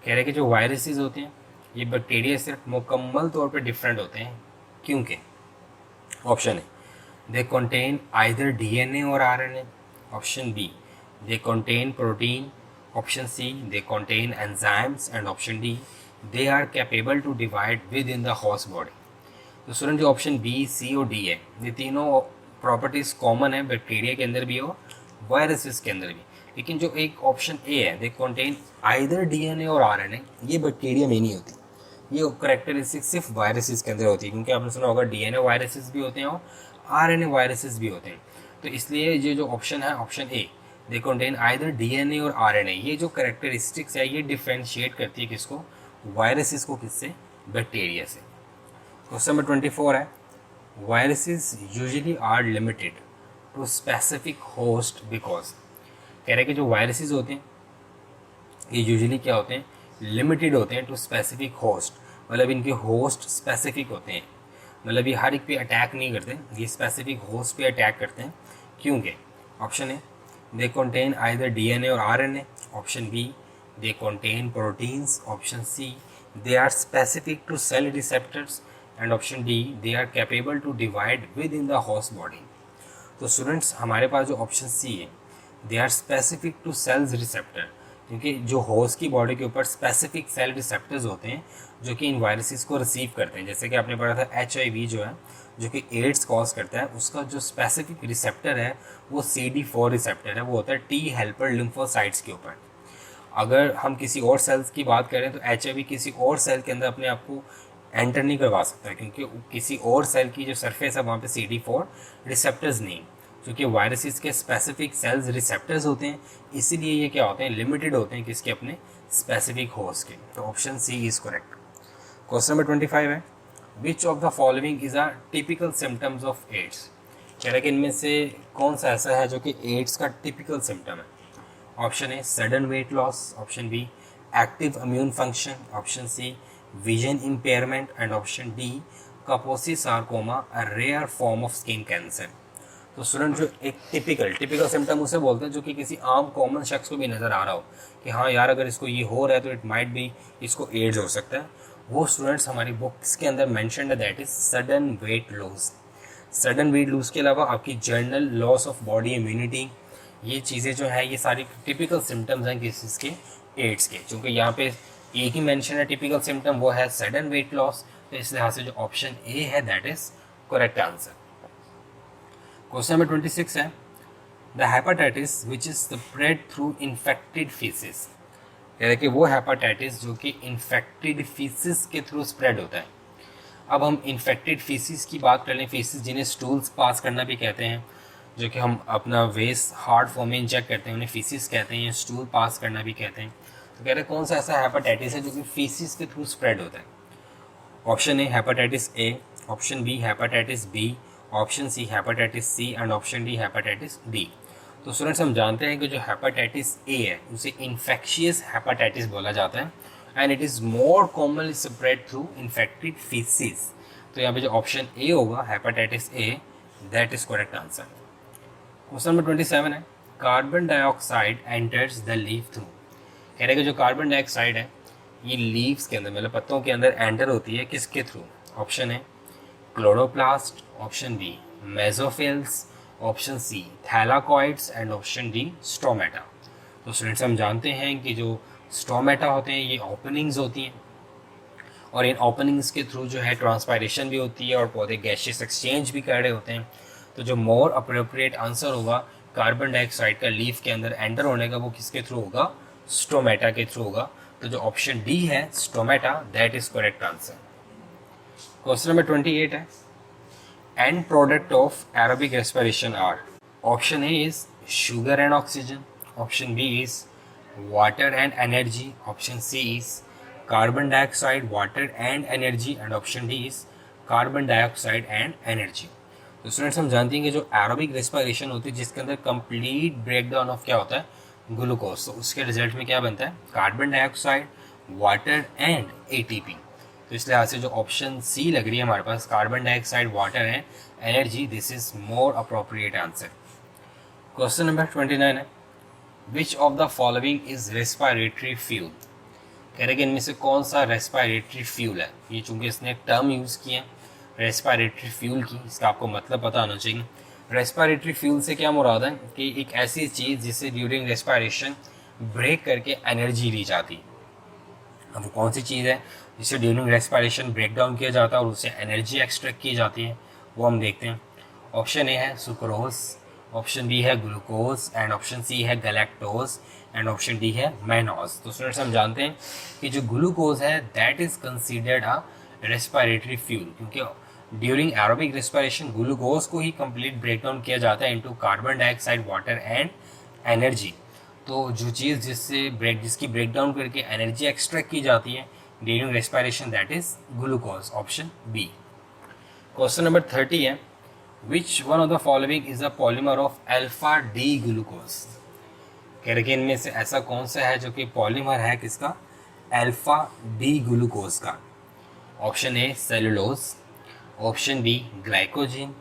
कह रहे कि जो वायरसेस होते हैं ये बैक्टीरिया से मुकम्मल तौर पे डिफरेंट होते हैं, क्योंकि option A they contain either DNA और RNA, option B they contain protein, option C they contain enzymes and option D they are capable to divide within the host body. तो student जो option B, C और D है, ये तीनों properties common है bacteria के अंदर भी और वायरसेस के अंदर भी। लेकिन जो एक ऑप्शन ए है, दे कंटेन आइदर डीएनए और आरएनए, ये बैक्टीरिया में नहीं होती, ये करेक्टरिस्टिक सिर्फ वायरसेस के अंदर होती है, क्योंकि आपने सुना होगा डीएनए वायरसेस भी होते हैं और आरएनए वायरसेस भी होते हैं। तो इसलिए ये जो ऑप्शन है, option A, they contain either DNA और आरएनए, ये जो करेक्टरिस्टिक्स है ये डिफ्रेंशिएट करती है किसको, वायरसेस को, किससे, बैक्टीरिया से। क्वेश्चन नंबर 24 है, viruses usually are limited to specific host because. कह रहे कि जो वायरसेस होते हैं ये यूजुअली क्या होते हैं, लिमिटेड होते हैं टू स्पेसिफिक होस्ट, मतलब इनके होस्ट स्पेसिफिक होते हैं, मतलब ये हर एक पे अटैक नहीं करते, ये स्पेसिफिक होस्ट पे अटैक करते हैं। क्योंकि option A they contain either DNA और RNA, option B they contain proteins, option C they are specific to cell receptors and option D they are capable to divide within the host body. तो students हमारे पास जो option C है, they are specific to cells receptor, क्योंकि जो host की body के ऊपर स्पेसिफिक सेल रिसेप्टर्स होते हैं जो कि इन वायरसेस को रिसीव करते हैं। जैसे कि आपने पढ़ा था HIV जो है, जो कि एड्स कॉज करता है, उसका जो स्पेसिफिक रिसेप्टर है वो CD4 रिसेप्टर है, वो होता है T हेल्पर लिम्फोसाइट्स के ऊपर। अगर हम किसी और सेल्स की बात करें तो HIV किसी और सेल के अंदर अपने आप को एंटर नहीं करवा सकता, क्योंकि किसी और सेल की जो सरफेस है वहाँ पे CD4 रिसेप्टर्स नहीं, क्योंकि वायरसेस के स्पेसिफिक सेल्स रिसेप्टर्स होते हैं, इसीलिए ये क्या होते हैं, लिमिटेड होते हैं किसके, अपने स्पेसिफिक होस्ट के। तो option C is correct. Question number 25 है, which of the following is a typical symptoms of AIDS. कह रहा है कि इनमें से कौन सा ऐसा है जो कि एड्स का टिपिकल सिम्टम है। Option A sudden weight loss, option B active immune function, option C vision impairment and option D Kaposi sarcoma, a rare form of skin cancer. तो स्टूडेंट जो एक टिपिकल सिम्टम उसे बोलते हैं जो कि किसी आम कॉमन शख्स को भी नज़र आ रहा हो कि हाँ यार अगर इसको ये हो रहा है तो इट माइट बी इसको एड्स हो सकता है, वो स्टूडेंट्स हमारी बुक्स के अंदर मेंशन्ड है, that is sudden weight loss. Sudden weight loss के अलावा आपकी journal loss of body immunity, ये चीज़ें जो है ये सारी टिपिकल सिम्टम्स हैं किसके, एड्स के। क्योंकि यहाँ पे एक ही मेंशन है टिपिकल सिम्टम, वो है सडन वेट लॉस, तो इस लिहाज से जो ऑप्शन ए है that is correct answer. Question number 26 है, the hepatitis which is spread through infected faeces. कह रहे कि वो हेपेटाइटिस जो कि इन्फेक्टेड फीसिस के थ्रू स्प्रेड होता है। अब हम इन्फेक्टेड फीसिस की बात कर लें, फीसिस जिन्हें स्टूल्स पास करना भी कहते हैं, जो कि हम अपना वेस्ट हार्ड फॉर्म में इंजेक्ट करते हैं, उन्हें फीसिस कहते हैं, या स्टूल पास करना भी कहते हैं। तो कह रहे कौन सा ऐसा हेपेटाइटिस है जो कि फीसिस के थ्रू स्प्रेड होता है। Option A hepatitis A, option B hepatitis B, option C hepatitis C and option D hepatitis D. तो स्टूडेंट्स हम जानते हैं कि जो हेपेटाइटिस ए है उसे इन्फेक्शियस हेपेटाइटिस बोला जाता है and it is more commonly spread through infected faeces. तो यहाँ पे जो ऑप्शन ए होगा hepatitis A, that is correct answer. Question number 27 है, carbon dioxide enters the leaf through. कह रहे कि जो कार्बन डाइऑक्साइड है ये लीव्स के अंदर मतलब पत्तों के अंदर एंटर होती है किसके थ्रू? ऑप्शन है chloroplast, option B mesophylls, option C thylakoids and option D stomata. तो स्टूडेंट्स हम जानते हैं कि जो स्टोमेटा होते हैं ये ओपनिंग्स होती हैं और इन ओपनिंग्स के थ्रू जो है ट्रांसपायरेशन भी होती है और पौधे गैसियस एक्सचेंज भी कर रहे होते हैं। तो जो मोर अप्रोप्रिएट आंसर होगा कार्बन डाइऑक्साइड का लीफ के अंदर एंटर होने का वो किसके थ्रू होगा? स्टोमेटा के थ्रू होगा। तो जो ऑप्शन डी है stomata, that is correct answer. Question number 28 है, end product of aerobic respiration are. Option A is sugar and oxygen, option B is water and energy, option C is carbon dioxide water and energy and option D is carbon dioxide and energy. तो students हम जानते हैं कि जो aerobic respiration होती है जिसके अंदर कंप्लीट ब्रेकडाउन ऑफ क्या होता है? ग्लूकोज। तो उसके रिजल्ट में क्या बनता है? Carbon dioxide water and ATP. तो इस लिहाज से जो ऑप्शन सी लग रही है हमारे पास carbon dioxide water and energy, this is more appropriate answer. Question number 29 है, which of the following is respiratory fuel. कह रहे कि इनमें से कौन सा रेस्पिरेटरी फ्यूल है? ये चूंकि इसने एक टर्म यूज़ की है रेस्पिरेटरी फ्यूल की, इसका आपको मतलब पता होना चाहिए। रेस्पिरेटरी फ्यूल से क्या मुराद है कि एक ऐसी चीज़ जिससे ड्यूरिंग रेस्पिरेशन ब्रेक करके एनर्जी ली जाती है। अब वो कौन सी चीज़ है जिससे ड्यूरिंग रेस्पिरेशन ब्रेक डाउन किया जाता है और उससे एनर्जी एक्सट्रैक्ट की जाती है, वो हम देखते हैं। ऑप्शन ए है सुक्रोज, ऑप्शन बी है ग्लूकोज एंड ऑप्शन सी है गैलेक्टोज एंड ऑप्शन डी है मैनोज। तो स्टूडेंट्स हम जानते हैं कि जो ग्लूकोज है that is considered a respiratory fuel, क्योंकि ड्यूरिंग एरोबिक रेस्पिरेशन ग्लूकोज को ही कंप्लीट ब्रेक डाउन किया जाता है into carbon dioxide water and energy. तो जो चीज़ जिसकी ब्रेक डाउन करके एनर्जी एक्सट्रैक्ट की जाती है during respiration that is glucose, option B. Question number 30 है, which one of the following is a polymer of alpha D glucose. कह रहे कि इनमें से ऐसा कौन सा है जो कि पॉलीमर है किसका? अल्फा डी ग्लूकोज का। Option A cellulose, option B glycogen,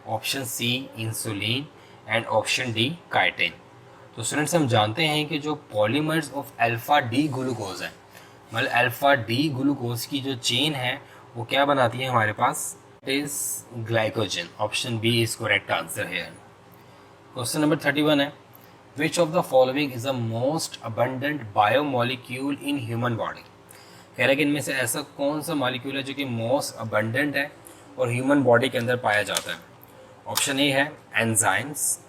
option C insulin and option D chitin. तो स्टूडेंट्स हम जानते हैं कि जो polymers of alpha D glucose है मतलब अल्फा डी ग्लूकोज की जो चेन है वो क्या बनाती है हमारे पास? Is glycogen, option B is correct answer है। क्वेश्चन नंबर 31 है, which of the following is the most abundant biomolecule in human body. कह रहे हैं कि इनमें से ऐसा कौन सा मॉलिक्यूल है जो कि मोस्ट अबंडेंट है और ह्यूमन बॉडी के अंदर पाया जाता है? ऑप्शन ए है एंजाइम्स,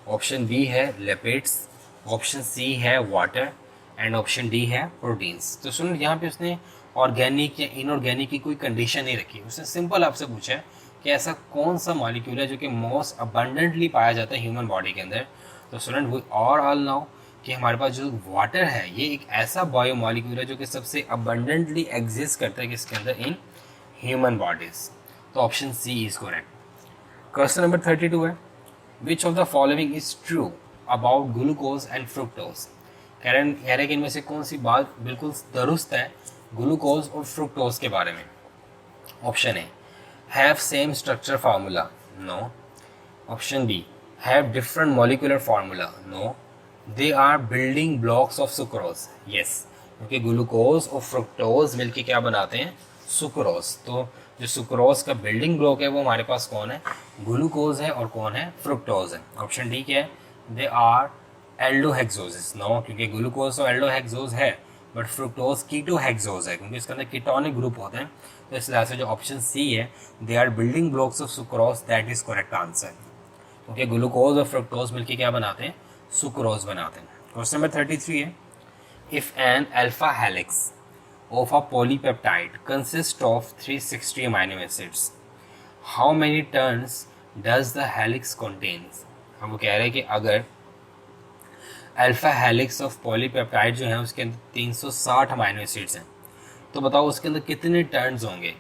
ऑप्शन बी है लिपिड्स, ऑप्शन सी है वाटर एंड ऑप्शन डी है प्रोटीन्स। तो सुन यहाँ पे उसने ऑर्गेनिक या इनऑर्गेनिक की कोई कंडीशन नहीं रखी, उसने सिंपल आपसे पूछा है कि ऐसा कौन सा मॉलिक्यूल है जो कि मोस्ट अबंडेंटली पाया जाता है ह्यूमन बॉडी के अंदर। तो स्टूडेंट वी ऑल नाउ कि हमारे पास जो वाटर है ये एक ऐसा बायो मॉलिक्यूल है जो कि सबसे अबंडेंटली एग्जिस्ट करता है किसके अंदर? In human bodies. तो option C is correct. Question number 32 है, which of the following is true about glucose and fructose. कह रहे कि इनमें से कौन सी बात बिल्कुल दुरुस्त है ग्लूकोज और फ्रुक्टोज के बारे में? Option A have same structure formula, no. Option B have different molecular formula, no. They are building blocks of sucrose, yes, क्योंकि ग्लूकोज और फ्रुक्टोज मिलके क्या बनाते हैं? सुक्रोज। तो जो सुक्रोज का बिल्डिंग ब्लॉक है वो हमारे पास कौन है? ग्लूकोज है और कौन है? फ्रुक्टोज है। ऑप्शन डी क्या है? दे आर एल्डोहेक्सोजेस, नो, क्योंकि ग्लूकोज तो एल्डोहेक्सोज है बट फ्रुक्टोज कीटोहेक्सोज है क्योंकि इसके अंदर कीटोनिक ग्रुप होते हैं। तो इस लिहाज से जो ऑप्शन सी है they are building blocks of sucrose, that is correct answer, क्योंकि ग्लूकोज और फ्रुक्टोज मिलकर क्या बनाते हैं? सुक्रोज बनाते हैं। क्वेश्चन नंबर 33 है, if an alpha helix of a polypeptide consists of 360 amino acids, how many turns does the helix contains। हम वो कह रहे हैं कि अगर अल्फा हेलिक्स ऑफ पॉलीपेप्टाइड जो है उसके अंदर 360 अमाइनो एसिड्स हैं तो बताओ उसके अंदर कितने टर्न्स होंगे?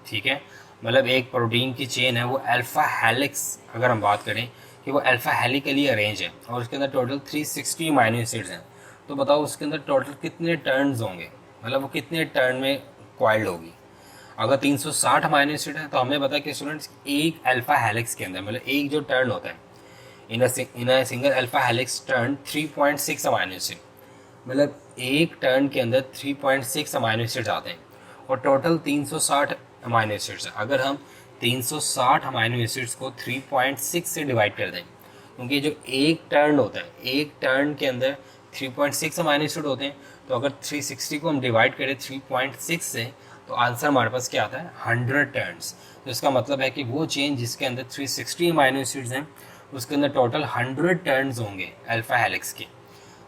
ठीक है, मतलब एक प्रोटीन की चेन है वो अल्फा हेलिक्स, अगर हम बात करें कि वो अल्फा हेलिकली अरेंज है और उसके अंदर टोटल 360 अमाइनो एसिड्स हैं, तो बताओ उसके अंदर टोटल कितने टर्न्स होंगे, मतलब वो कितने टर्न में कॉइल्ड होगी। अगर 360 अमाइनो एसिड है तो हमें पता कि स्टूडेंट्स एक अल्फा हेलिक्स के अंदर मतलब एक जो टर्न होता है in a single alpha helix turn 3.6 amino acid, मतलब एक टर्न के अंदर 3.6 अमाइनो एसिड्स आते हैं और टोटल 360 अमाइनो एसिड्स है। अगर हम 360 अमाइनो एसिड्स को 3.6 से डिवाइड कर दें, क्योंकि जो एक टर्न होता है एक टर्न के अंदर 3.6 अमाइनो एसिड होते हैं, तो अगर 360 को हम डिवाइड करें 3.6 से तो आंसर हमारे पास क्या आता है 100 टर्न्स। तो इसका मतलब है कि वो चेन जिसके अंदर 360 अमाइनो एसिड्स हैं उसके अंदर टोटल 100 टर्न्स होंगे अल्फा हेलिक्स के।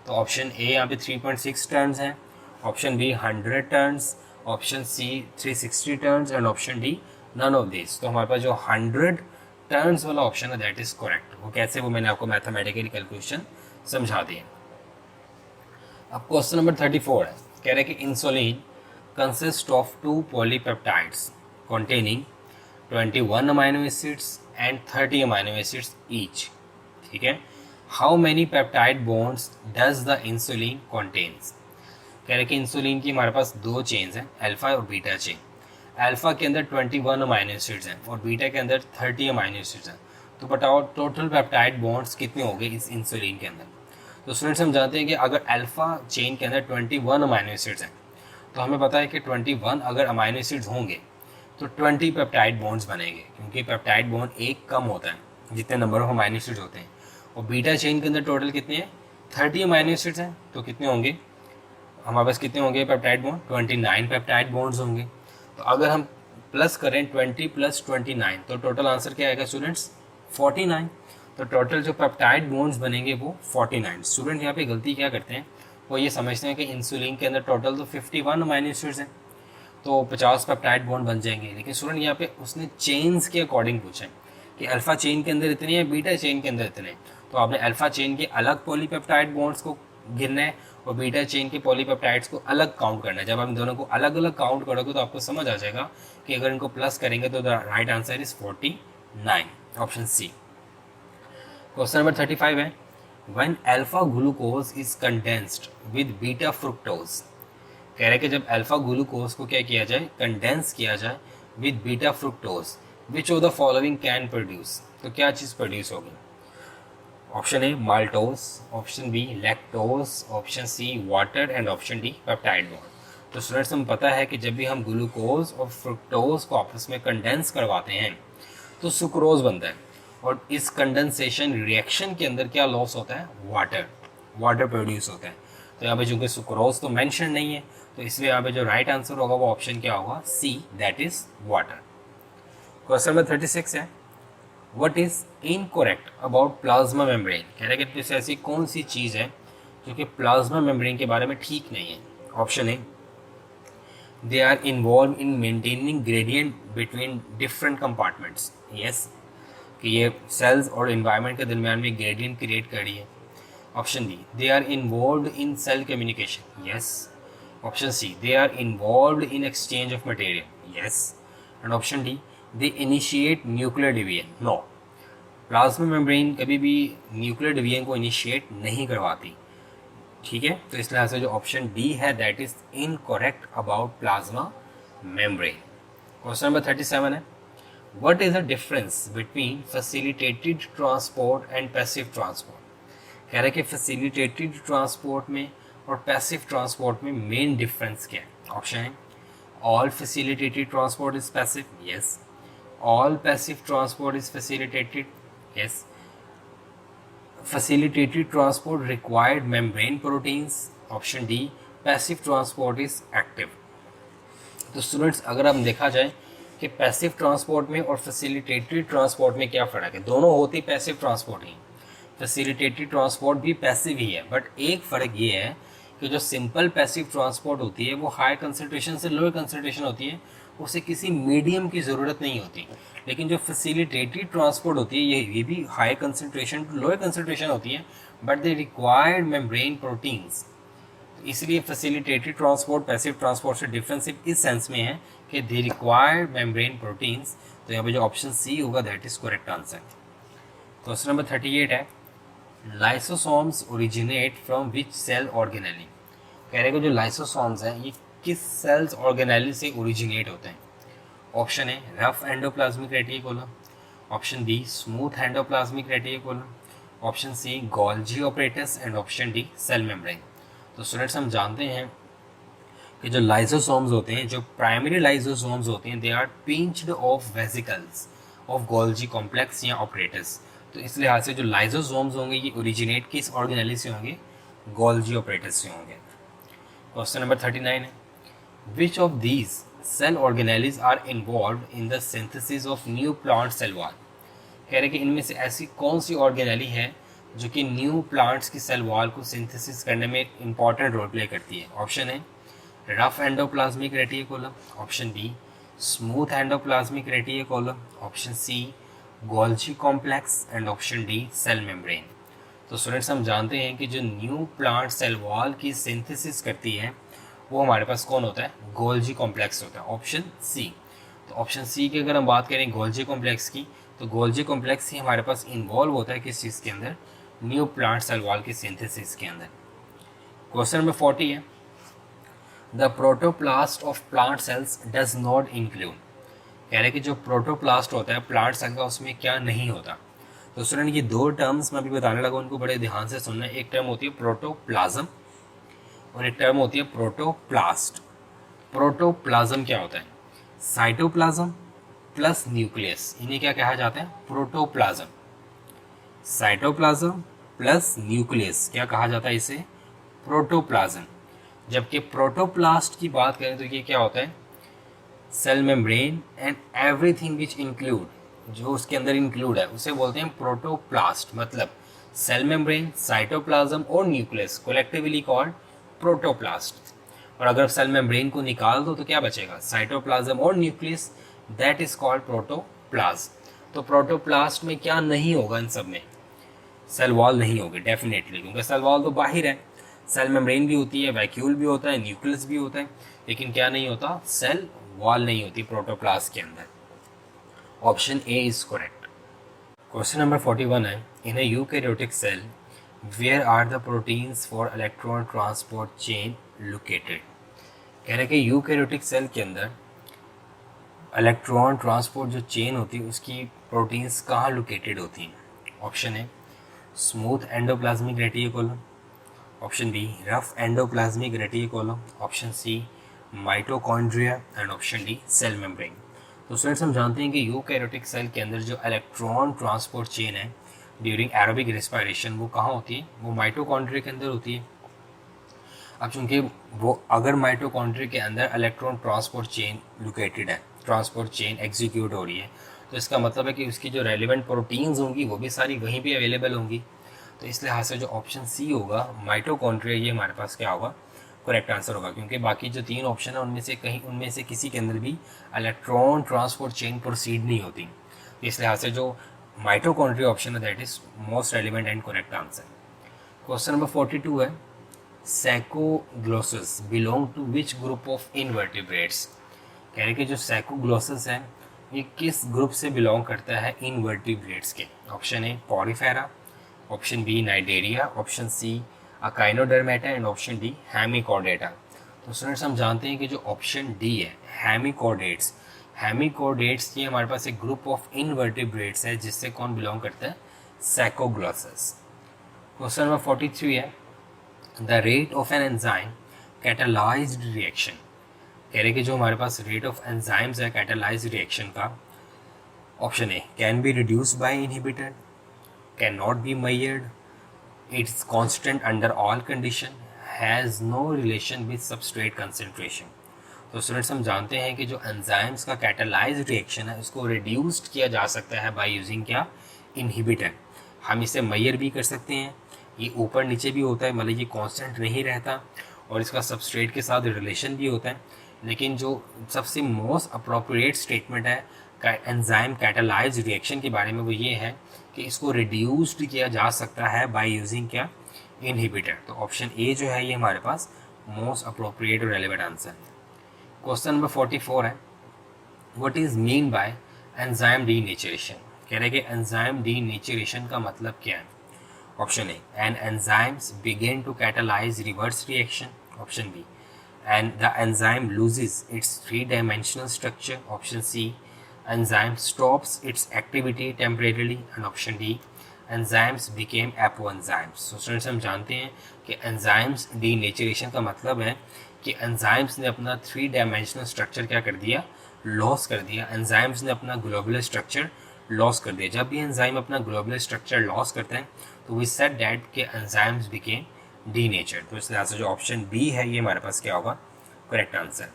तो ऑप्शन ए यहाँ पे 3.6 टर्न्स हैं, option B 100 turns, option C 360 turns and option D none of this. तो हमारे पास जो 100 टर्न्स वाला ऑप्शन है दैट इज करेक्ट। वो कैसे, वो मैंने आपको मैथमेटिकली कैलकुलेशन समझा दिए। अब क्वेश्चन नंबर 34 है, कह रहे हैं कि insulin consist of 2 polypeptides containing 21 amino acids and 30 amino acids each, ठीक है। How many peptide bonds does the insulin contains. कह रहे कि इंसुलिन की हमारे पास दो चेन्स हैं, अल्फा और बीटा चेन। अल्फा के अंदर 21 अमाइनो एसिड्स हैं और बीटा के अंदर 30 अमाइनो एसिड्स हैं। तो बताओ टोटल पेप्टाइड बॉन्ड्स कितने होंगे इस इंसुलिन के अंदर। तो स्टूडेंट्स हम जानते हैं कि अगर अल्फा चेन के अंदर 21 अमाइनो एसिड्स हैं तो हमें पता है कि 21 अगर अमाइनो एसिड्स होंगे तो 20 पेप्टाइड बॉन्ड्स बनेंगे, क्योंकि पेप्टाइड बॉन्ड एक कम होता है जितने नंबर ऑफ अमाइनो एसिड्स होते हैं। और बीटा चेन के अंदर टोटल कितने हैं 30 अमाइनो एसिड्स हैं, तो कितने होंगे हमारे पास, कितने होंगे पेप्टाइड बॉन्ड 29 पेप्टाइड बॉन्ड्स होंगे। तो अगर हम प्लस करें 20 + 29 तो टोटल आंसर क्या आएगा स्टूडेंट्स 49। तो टोटल जो पेप्टाइड बॉन्ड्स बनेंगे वो 49। स्टूडेंट यहाँ पे गलती क्या करते हैं, वो ये समझते हैं कि इंसुलिन के अंदर टोटल तो 51 अमाइनो एसिड्स हैं तो 50 पेप्टाइड बॉन्ड बन जाएंगे। लेकिन स्टूडेंट यहाँ पे उसने चेन्स के अकॉर्डिंग पूछा है कि अल्फा चेन के अंदर इतने हैं, बीटा चेन के अंदर इतने। तो आपने अल्फा चेन के अलग पॉलीपेप्टाइड बॉन्ड्स को गिनना है और बीटा चेन के पॉलीपेप्टाइड्स को अलग काउंट करना है। जब आप इन दोनों को अलग अलग काउंट करोगे तो आपको समझ आ जाएगा कि अगर इनको प्लस करेंगे तो the right answer is 49, option C. Question number 35 है, when alpha glucose is condensed with beta fructose. कह रहे हैं कि जब अल्फा ग्लूकोज को क्या किया जाए, कंडेंस किया जाए with beta fructose, which of the following can produce. तो क्या चीज़ प्रोड्यूस होगी। Option A maltose, option B lactose, option C water and option D peptide bond. तो स्टूडेंट्स हम पता है कि जब भी हम ग्लूकोज और फ्रुक्टोज को आपस में कंडेंस करवाते हैं तो सुक्रोज बनता है और इस कंडेंसेशन रिएक्शन के अंदर क्या लॉस होता है, वाटर प्रोड्यूस होता है। तो यहाँ पे चूंकि सुक्रोज तो मेंशन नहीं है तो इसलिए यहाँ पे जो राइट आंसर होगा वो ऑप्शन क्या होगा, C, that is water. Question number 36 है, what is incorrect about plasma membrane. कह रहे हैं कि ऐसी कौन सी चीज़ है जो कि प्लाज्मा मेम्ब्रेन के बारे में ठीक नहीं है। Option A, they are involve in maintaining gradient between different compartments. Yes, कि ये सेल्स और एनवायरनमेंट के दरमियान में ग्रेडियंट क्रिएट कर रही है। Option B, they are involve in cell communication. Yes. Option C, they are involve in exchange of material. Yes. And option D, they initiate nuclear division. No, plasma membrane कभी भी nuclear division को initiate नहीं करवाती। ठीक है, तो इस लिहाज से जो ऑप्शन डी है that is incorrect about plasma membrane. Question number 37 है, What is the difference between facilitated transport and passive transport? कह रहा है कि facilitated transport में और passive transport में main difference क्या है। ऑप्शन है, all facilitated transport is passive, yes. All passive transport is facilitated, yes. Facilitated transport required membrane proteins, option D, passive transport is active। तो स्टूडेंट्स अगर हम देखा जाए कि पैसिव ट्रांसपोर्ट में और फैसिलिटेटेड ट्रांसपोर्ट में क्या फ़र्क है, दोनों होती पैसिव ट्रांसपोर्ट ही, फैसिलिटेटेड ट्रांसपोर्ट भी पैसिव ही है। बट एक फ़र्क ये है कि जो सिंपल पैसिव ट्रांसपोर्ट होती है वो हाई कंसनट्रेशन से लोअर कंसनट्रेशन होती है, उसे किसी मीडियम की ज़रूरत नहीं होती। लेकिन जो फैसिलिटेटेड ट्रांसपोर्ट होती है ये भी high concentration to lower concentration होती है, but they required membrane proteins. इसलिए फैसिलिटेटेड ट्रांसपोर्ट पैसिव ट्रांसपोर्ट से डिफरेंस सिर्फ इस सेंस में है कि दे रिक्वायर मेम्ब्रेन प्रोटीन्स। तो यहाँ पे जो ऑप्शन सी होगा that is correct answer. Question number 38 है, lysosomes originate from which cell organelle. कह रहे हैं कि जो लाइसोसोम्स हैं ये किस सेल्स ऑर्गेनेली से ओरिजिनेट होते हैं। Option A rough endoplasmic reticulum, option B smooth endoplasmic reticulum, option C Golgi apparatus and option D cell membrane. तो स्टूडेंट्स हम जानते हैं कि जो लाइसोसोम्स होते हैं, जो प्राइमरी लाइसोसोम्स होते हैं, they are pinched off vesicles of Golgi complex या ऑपरेटस। तो इस लिहाज से जो लाइसोसोम्स होंगे ये ओरिजिनेट किस ऑर्गेनेली से होंगे, गोल्जी ऑपरेटस से होंगे। क्वेश्चन नंबर 39 है, which of these cell organelles are involve in the synthesis of new plant cell wall. कह रहे कि इनमें से ऐसी कौन सी ऑर्गेनेली है जो कि न्यू प्लांट्स की सेल वॉल को सिंथेसिस करने में इंपॉर्टेंट रोल प्ले करती है। Option A rough endoplasmic reticulum, option B smooth endoplasmic reticulum, option C Golgi complex and option D cell membrane. तो स्टूडेंट्स हम जानते हैं कि जो न्यू प्लांट सेल वॉल की सिंथेसिस करती है वो हमारे पास कौन होता है, गोल्जी कॉम्प्लेक्स होता है, ऑप्शन सी। तो ऑप्शन सी की अगर हम बात करें गोल्जी कॉम्प्लेक्स की, तो गोल्जी कॉम्प्लेक्स ही हमारे पास इन्वॉल्व होता है किस चीज़ के अंदर, न्यू प्लांट सेल वॉल की सिंथेसिस के अंदर। क्वेश्चन नंबर 40 है, the protoplast of plant cells does not include. कह रहे हैं कि जो प्रोटोप्लास्ट होता है प्लांट सेल का उसमें क्या नहीं होता। तो स्टूडेंट ये दो टर्म्स मैं अभी बताने लगा, उनको बड़े ध्यान से सुनना है। एक टर्म होती है प्रोटोप्लाज्म और एक टर्म होती है प्रोटोप्लास्ट। प्रोटोप्लाज्म क्या होता है, साइटोप्लाज्म प्लस न्यूक्लियस, इन्हें क्या कहा जाता है, प्रोटोप्लाज्म। साइटोप्लाज्म प्लस न्यूक्लियस क्या कहा जाता है इसे, प्रोटोप्लाज्म। जबकि प्रोटोप्लास्ट की बात करें तो ये क्या होता है, cell membrane and everything which include, जो उसके अंदर इंक्लूड है उसे बोलते हैं प्रोटोप्लास्ट। मतलब सेल मेम्ब्रेन, साइटोप्लाज्म और न्यूक्लियस कोलेक्टिवली कॉल्ड प्रोटोप्लास्ट। और अगर सेल मेम्ब्रेन को निकाल दो तो क्या बचेगा, साइटोप्लाज्म और nucleus, that is called protoplast. तो प्रोटोप्लास्ट में क्या नहीं होगा, इन सब में सेल वॉल नहीं होगी डेफिनेटली, क्योंकि सेल वॉल तो बाहर है। सेल मेम्ब्रेन भी होती है, वैक्यूल भी होता है, न्यूक्लियस भी होता है, लेकिन क्या नहीं होता, सेल वॉल नहीं होती प्रोटोप्लास्ट के अंदर। Option A is correct. Question number 41 है, in a eukaryotic cell where are the proteins for electron transport chain located. कह रहे कि यूकैरियोटिक सेल के अंदर इलेक्ट्रॉन ट्रांसपोर्ट जो चेन होती है उसकी प्रोटीन्स कहाँ लोकेटेड होती हैं। Option A smooth endoplasmic reticulum, option B rough endoplasmic reticulum, option C mitochondria and option D cell membrane. तो स्टूडेंट्स हम जानते हैं कि यूकैरियोटिक सेल के अंदर जो इलेक्ट्रॉन ट्रांसपोर्ट चेन है ड्यूरिंग एरोबिक रेस्पिरेशन वो कहाँ होती है, वो माइटोकॉन्ड्रिया के अंदर होती है। अब चूंकि वो अगर माइटोकॉन्ड्रिया के अंदर इलेक्ट्रॉन ट्रांसपोर्ट चेन लोकेटेड है, ट्रांसपोर्ट चेन एग्जीक्यूट हो रही है, तो इसका मतलब है कि उसकी जो रेलिवेंट प्रोटीन्स होंगी वो भी सारी वहीं पे अवेलेबल होंगी। तो इस लिहाज से जो ऑप्शन सी होगा माइटोकॉन्ड्रिया, ये हमारे पास क्या होगा, करेक्ट आंसर होगा। क्योंकि बाकी जो तीन ऑप्शन है उनमें से किसी के अंदर भी इलेक्ट्रॉन ट्रांसपोर्ट चेन प्रोसीड नहीं होती। तो इस लिहाज से जो माइटोकॉन्ड्रिया ऑप्शन है that is most relevant and correct answer. Question number 42 है, Saccoglossus belong to which group of invertebrates. कह रहे कि जो सैकोग्लोसस है ये किस ग्रुप से बिलोंग करता है, इनवर्टिब्रेट्स के। Option A Porifera, option B Cnidaria, option C Echinodermata and option D Hemichordata. तो स्टूडेंट्स हम जानते हैं कि जो ऑप्शन डी है हेमिकॉर्डेट्स, हेमिकॉर्डेट्स ये हमारे पास एक ग्रुप ऑफ इनवर्टिब्रेट्स है जिससे कौन बिलोंग करता है, सैकोग्लोसस। क्वेश्चन नंबर 43 है, the rate of an enzyme catalysed reaction. कह रहे कि जो हमारे पास रेट ऑफ एंजाइम्स है कैटालाइज्ड रिएक्शन का, option A can be reduced by inhibitor, can not be measured, it's constant under all condition, has no relation with substrate concentration. तो students हम जानते हैं कि जो एंजाइम्स का कैटालाइज्ड रिएक्शन है उसको रिड्यूस्ड किया जा सकता है बाय यूजिंग क्या, इनहिबिटर। हम इसे मेजर भी कर सकते हैं, ये ऊपर नीचे भी होता है, मतलब ये कांस्टेंट नहीं रहता, और इसका सबस्ट्रेट के साथ रिलेशन भी होता है। लेकिन जो सबसे मोस्ट अप्रोप्रिएट स्टेटमेंट है एंजाइम कैटालाइज्ड रिएक्शन के बारे में वो ये है कि इसको रिड्यूस्ड किया जा सकता है बाय यूजिंग क्या, इनहिबिटर। तो ऑप्शन ए जो है ये हमारे पास मोस्ट अप्रोप्रिएट और रेलेवेंट आंसर है। क्वेश्चन नंबर 44 है, what is mean by enzyme denaturation. कह रहे हैं कि एंजाइम डीनेचरेशन का मतलब क्या है। Option A, an enzymes begin to catalyse reverse reaction. Option B, and the enzyme loses its three-dimensional structure. Option C, enzyme stops its activity temporarily. And option D, enzymes became apoenzymes. So students हम जानते हैं कि enzymes denaturation का मतलब है कि enzymes ने अपना थ्री डायमेंशनल स्ट्रक्चर क्या कर दिया, लॉस कर दिया। enzymes ने अपना ग्लोबुलर स्ट्रक्चर लॉस कर दिया। जब भी एंजाइम अपना ग्लोबुलर स्ट्रक्चर लॉस करते हैं तो वी सेड दैट के एंजाइम्स बिकेम डीनेचर्ड। तो इस लिहाज से जो ऑप्शन बी है ये हमारे पास क्या होगा, करेक्ट आंसर।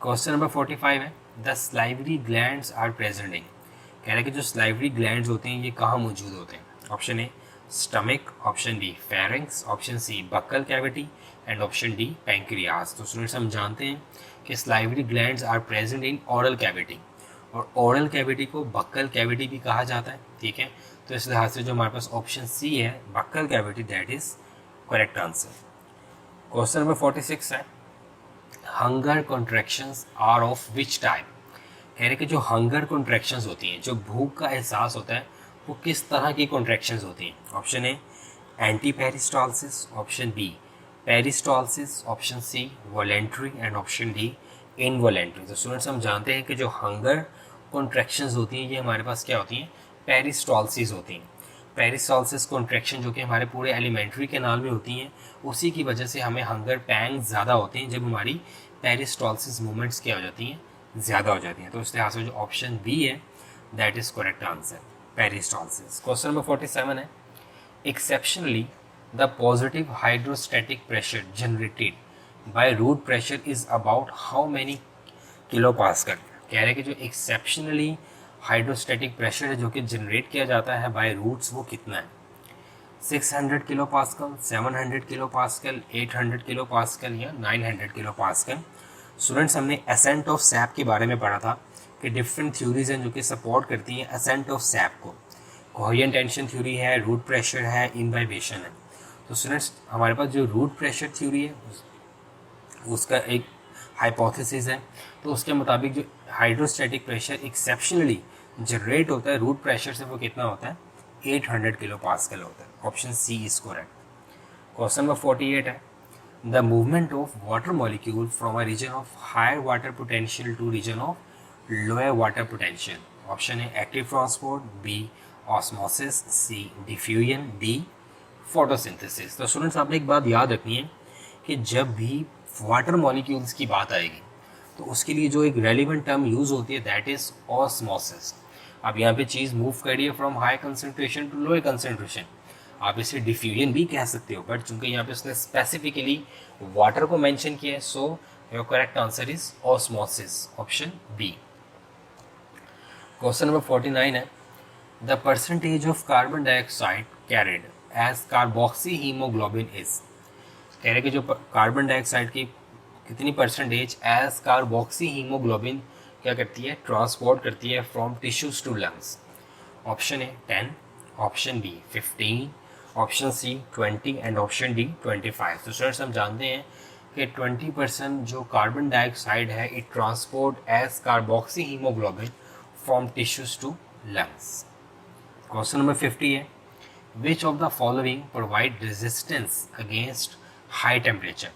क्वेश्चन नंबर 45 है, the salivary glands are present in. कह रहे हैं कि जो स्लाइवरी ग्लैंड्स होते हैं ये कहाँ मौजूद होते हैं। Option A stomach, option B pharynx, option C buccal cavity and option D pancreas. तो स्टूडेंट्स हम जानते हैं कि salivary glands are present in oral cavity, और ओरल कैविटी को बक्कल कैविटी भी कहा जाता है, ठीक है। तो इस लिहाज से जो हमारे पास ऑप्शन सी है buccal cavity, that is correct answer. Question number 46 है, hunger contractions are of which type. कह रहे कि जो हंगर कॉन्ट्रैक्शंस होती हैं, जो भूख का एहसास होता है, वो किस तरह की कॉन्ट्रैक्शंस होती हैं। Option A anti peristalsis, option B peristalsis, option C voluntary and option D involuntary. तो स्टूडेंट्स हम जानते हैं कि जो हंगर कॉन्ट्रैक्शंस होती हैं ये हमारे पास क्या होती हैं, पेरिस्टालसिस होती हैं। पेरिस्टालसिस कॉन्ट्रैक्शन जो कि हमारे पूरे एलिमेंट्री कैनाल में होती हैं, उसी की वजह से हमें हंगर पैंग ज़्यादा होते हैं जब हमारी पेरिस्टालसिस मूवमेंट्स क्या हो जाती हैं, ज़्यादा हो जाती हैं। तो इस लिहाज से जो ऑप्शन बी है that is correct answer, peristalsis. Question number 47 है, exceptionally the positive hydrostatic pressure generated by root pressure is about how many kilopascal. कह रहे हैं कि जो एक्सेप्शनली हाइड्रोस्टैटिक प्रेशर है जो कि जनरेट किया जाता है बाय रूट्स, वो कितना है। 600 kilo pascal, 700 kilo pascal, 800 kilo pascal या 900 किलो पास्कल। स्टूडेंट्स हमने एसेंट ऑफ सैप के बारे में पढ़ा था कि डिफरेंट थ्योरीज हैं जो कि सपोर्ट करती हैं एसेंट ऑफ सैप को। कोहेरेंट टेंशन थ्योरी है, रूट प्रेशर है, इनवाइब्रेशन है। तो स्टूडेंट्स हमारे पास जो रूट प्रेशर थ्योरी है उसका एक हाइपोथेसिस है, तो उसके मुताबिक जो हाइड्रोस्टैटिक प्रेशर एक्सेप्शनली जनरेट होता है रूट प्रेशर से, वो कितना होता है, 800 किलो पास्कल होता है। Option C is correct. Question number 48 है, the movement of water molecule from a region of higher water potential to region of lower water potential. Option A active transport, B osmosis, C diffusion, D photosynthesis. तो students आपने एक बात याद रखनी है कि जब भी वाटर मॉलिक्यूल्स की बात आएगी तो उसके लिए जो एक रेलिवेंट टर्म यूज़ होती है दैट इज़ ऑस्मोसिस। अब यहाँ पे चीज़ मूव कर रही है from high concentration to lower concentration, आप इसे डिफ्यूजन भी कह सकते हो, बट चूंकि यहाँ पे उसने स्पेसिफिकली वाटर को मेंशन किया है, so your correct answer is osmosis, option B. Question number 49 है, the percentage of carbon dioxide carried as carboxyhaemoglobin is. कह रहे कि जो कार्बन डाइऑक्साइड की कितनी परसेंटेज एज कार्बोक्सी हीमोग्लोबिन क्या करती है, ट्रांसपोर्ट करती है from tissues to lungs. Option A 10, option B 15, option C 20 and option D 25। तो स्टूडेंट्स हम जानते हैं कि 20% जो कार्बन डाइऑक्साइड है it transport as carboxyhaemoglobin from tissues to lungs. Question number 50 है, which of the following provide resistance against high temperature.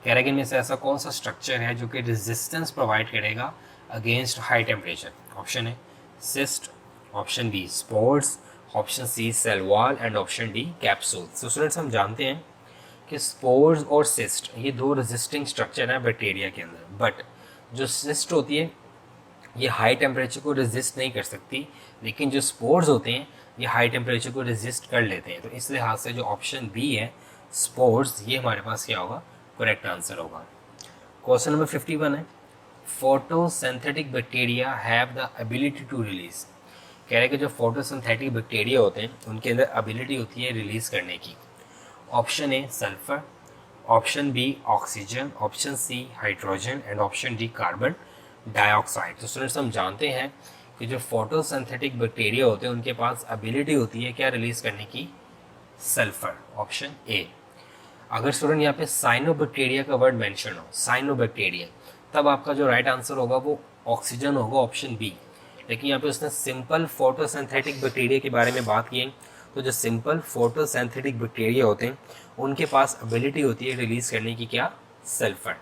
कह रहे हैं इनमें से ऐसा कौन सा स्ट्रक्चर है जो कि रेजिस्टेंस प्रोवाइड करेगा against high temperature. Option A cyst, option B spores, option C cell wall and option D capsule. तो स्टूडेंट्स हम जानते हैं कि स्पोर्स और सिस्ट ये दो रेजिस्टिंग स्ट्रक्चर हैं बैक्टीरिया के अंदर, बट जो सिस्ट होती है ये हाई टेम्परेचर को रेजिस्ट नहीं कर सकती, लेकिन जो स्पोर्स होते हैं ये हाई टेम्परेचर को रेजिस्ट कर लेते हैं। तो इस लिहाज से जो ऑप्शन बी है स्पोर्स, ये हमारे पास क्या होगा, करेक्ट आंसर होगा। क्वेश्चन नंबर 51 है, photosynthetic bacteria have the ability to release. कह रहे हैं कि जो फोटोसिंथेटिक बैक्टीरिया होते हैं उनके अंदर एबिलिटी होती है रिलीज करने की। Option A sulphur, option B oxygen, option C hydrogen and option D carbon dioxide. तो स्टूडेंट्स हम जानते हैं कि जो फोटोसिंथेटिक बैक्टीरिया होते हैं उनके पास एबिलिटी होती है क्या रिलीज करने की, सल्फर, ऑप्शन ए। अगर स्टूडेंट यहाँ पे साइनोबैक्टीरिया का वर्ड मेंशन हो, साइनोबैक्टीरिया, तब आपका जो राइट आंसर होगा वो ऑक्सीजन होगा, ऑप्शन बी। लेकिन यहाँ पे उसने सिंपल फोटोसिंथेटिक बैक्टीरिया के बारे में बात की है। तो जो सिंपल फोटोसिंथेटिक बैक्टीरिया होते हैं उनके पास एबिलिटी होती है रिलीज करने की क्या, sulphur,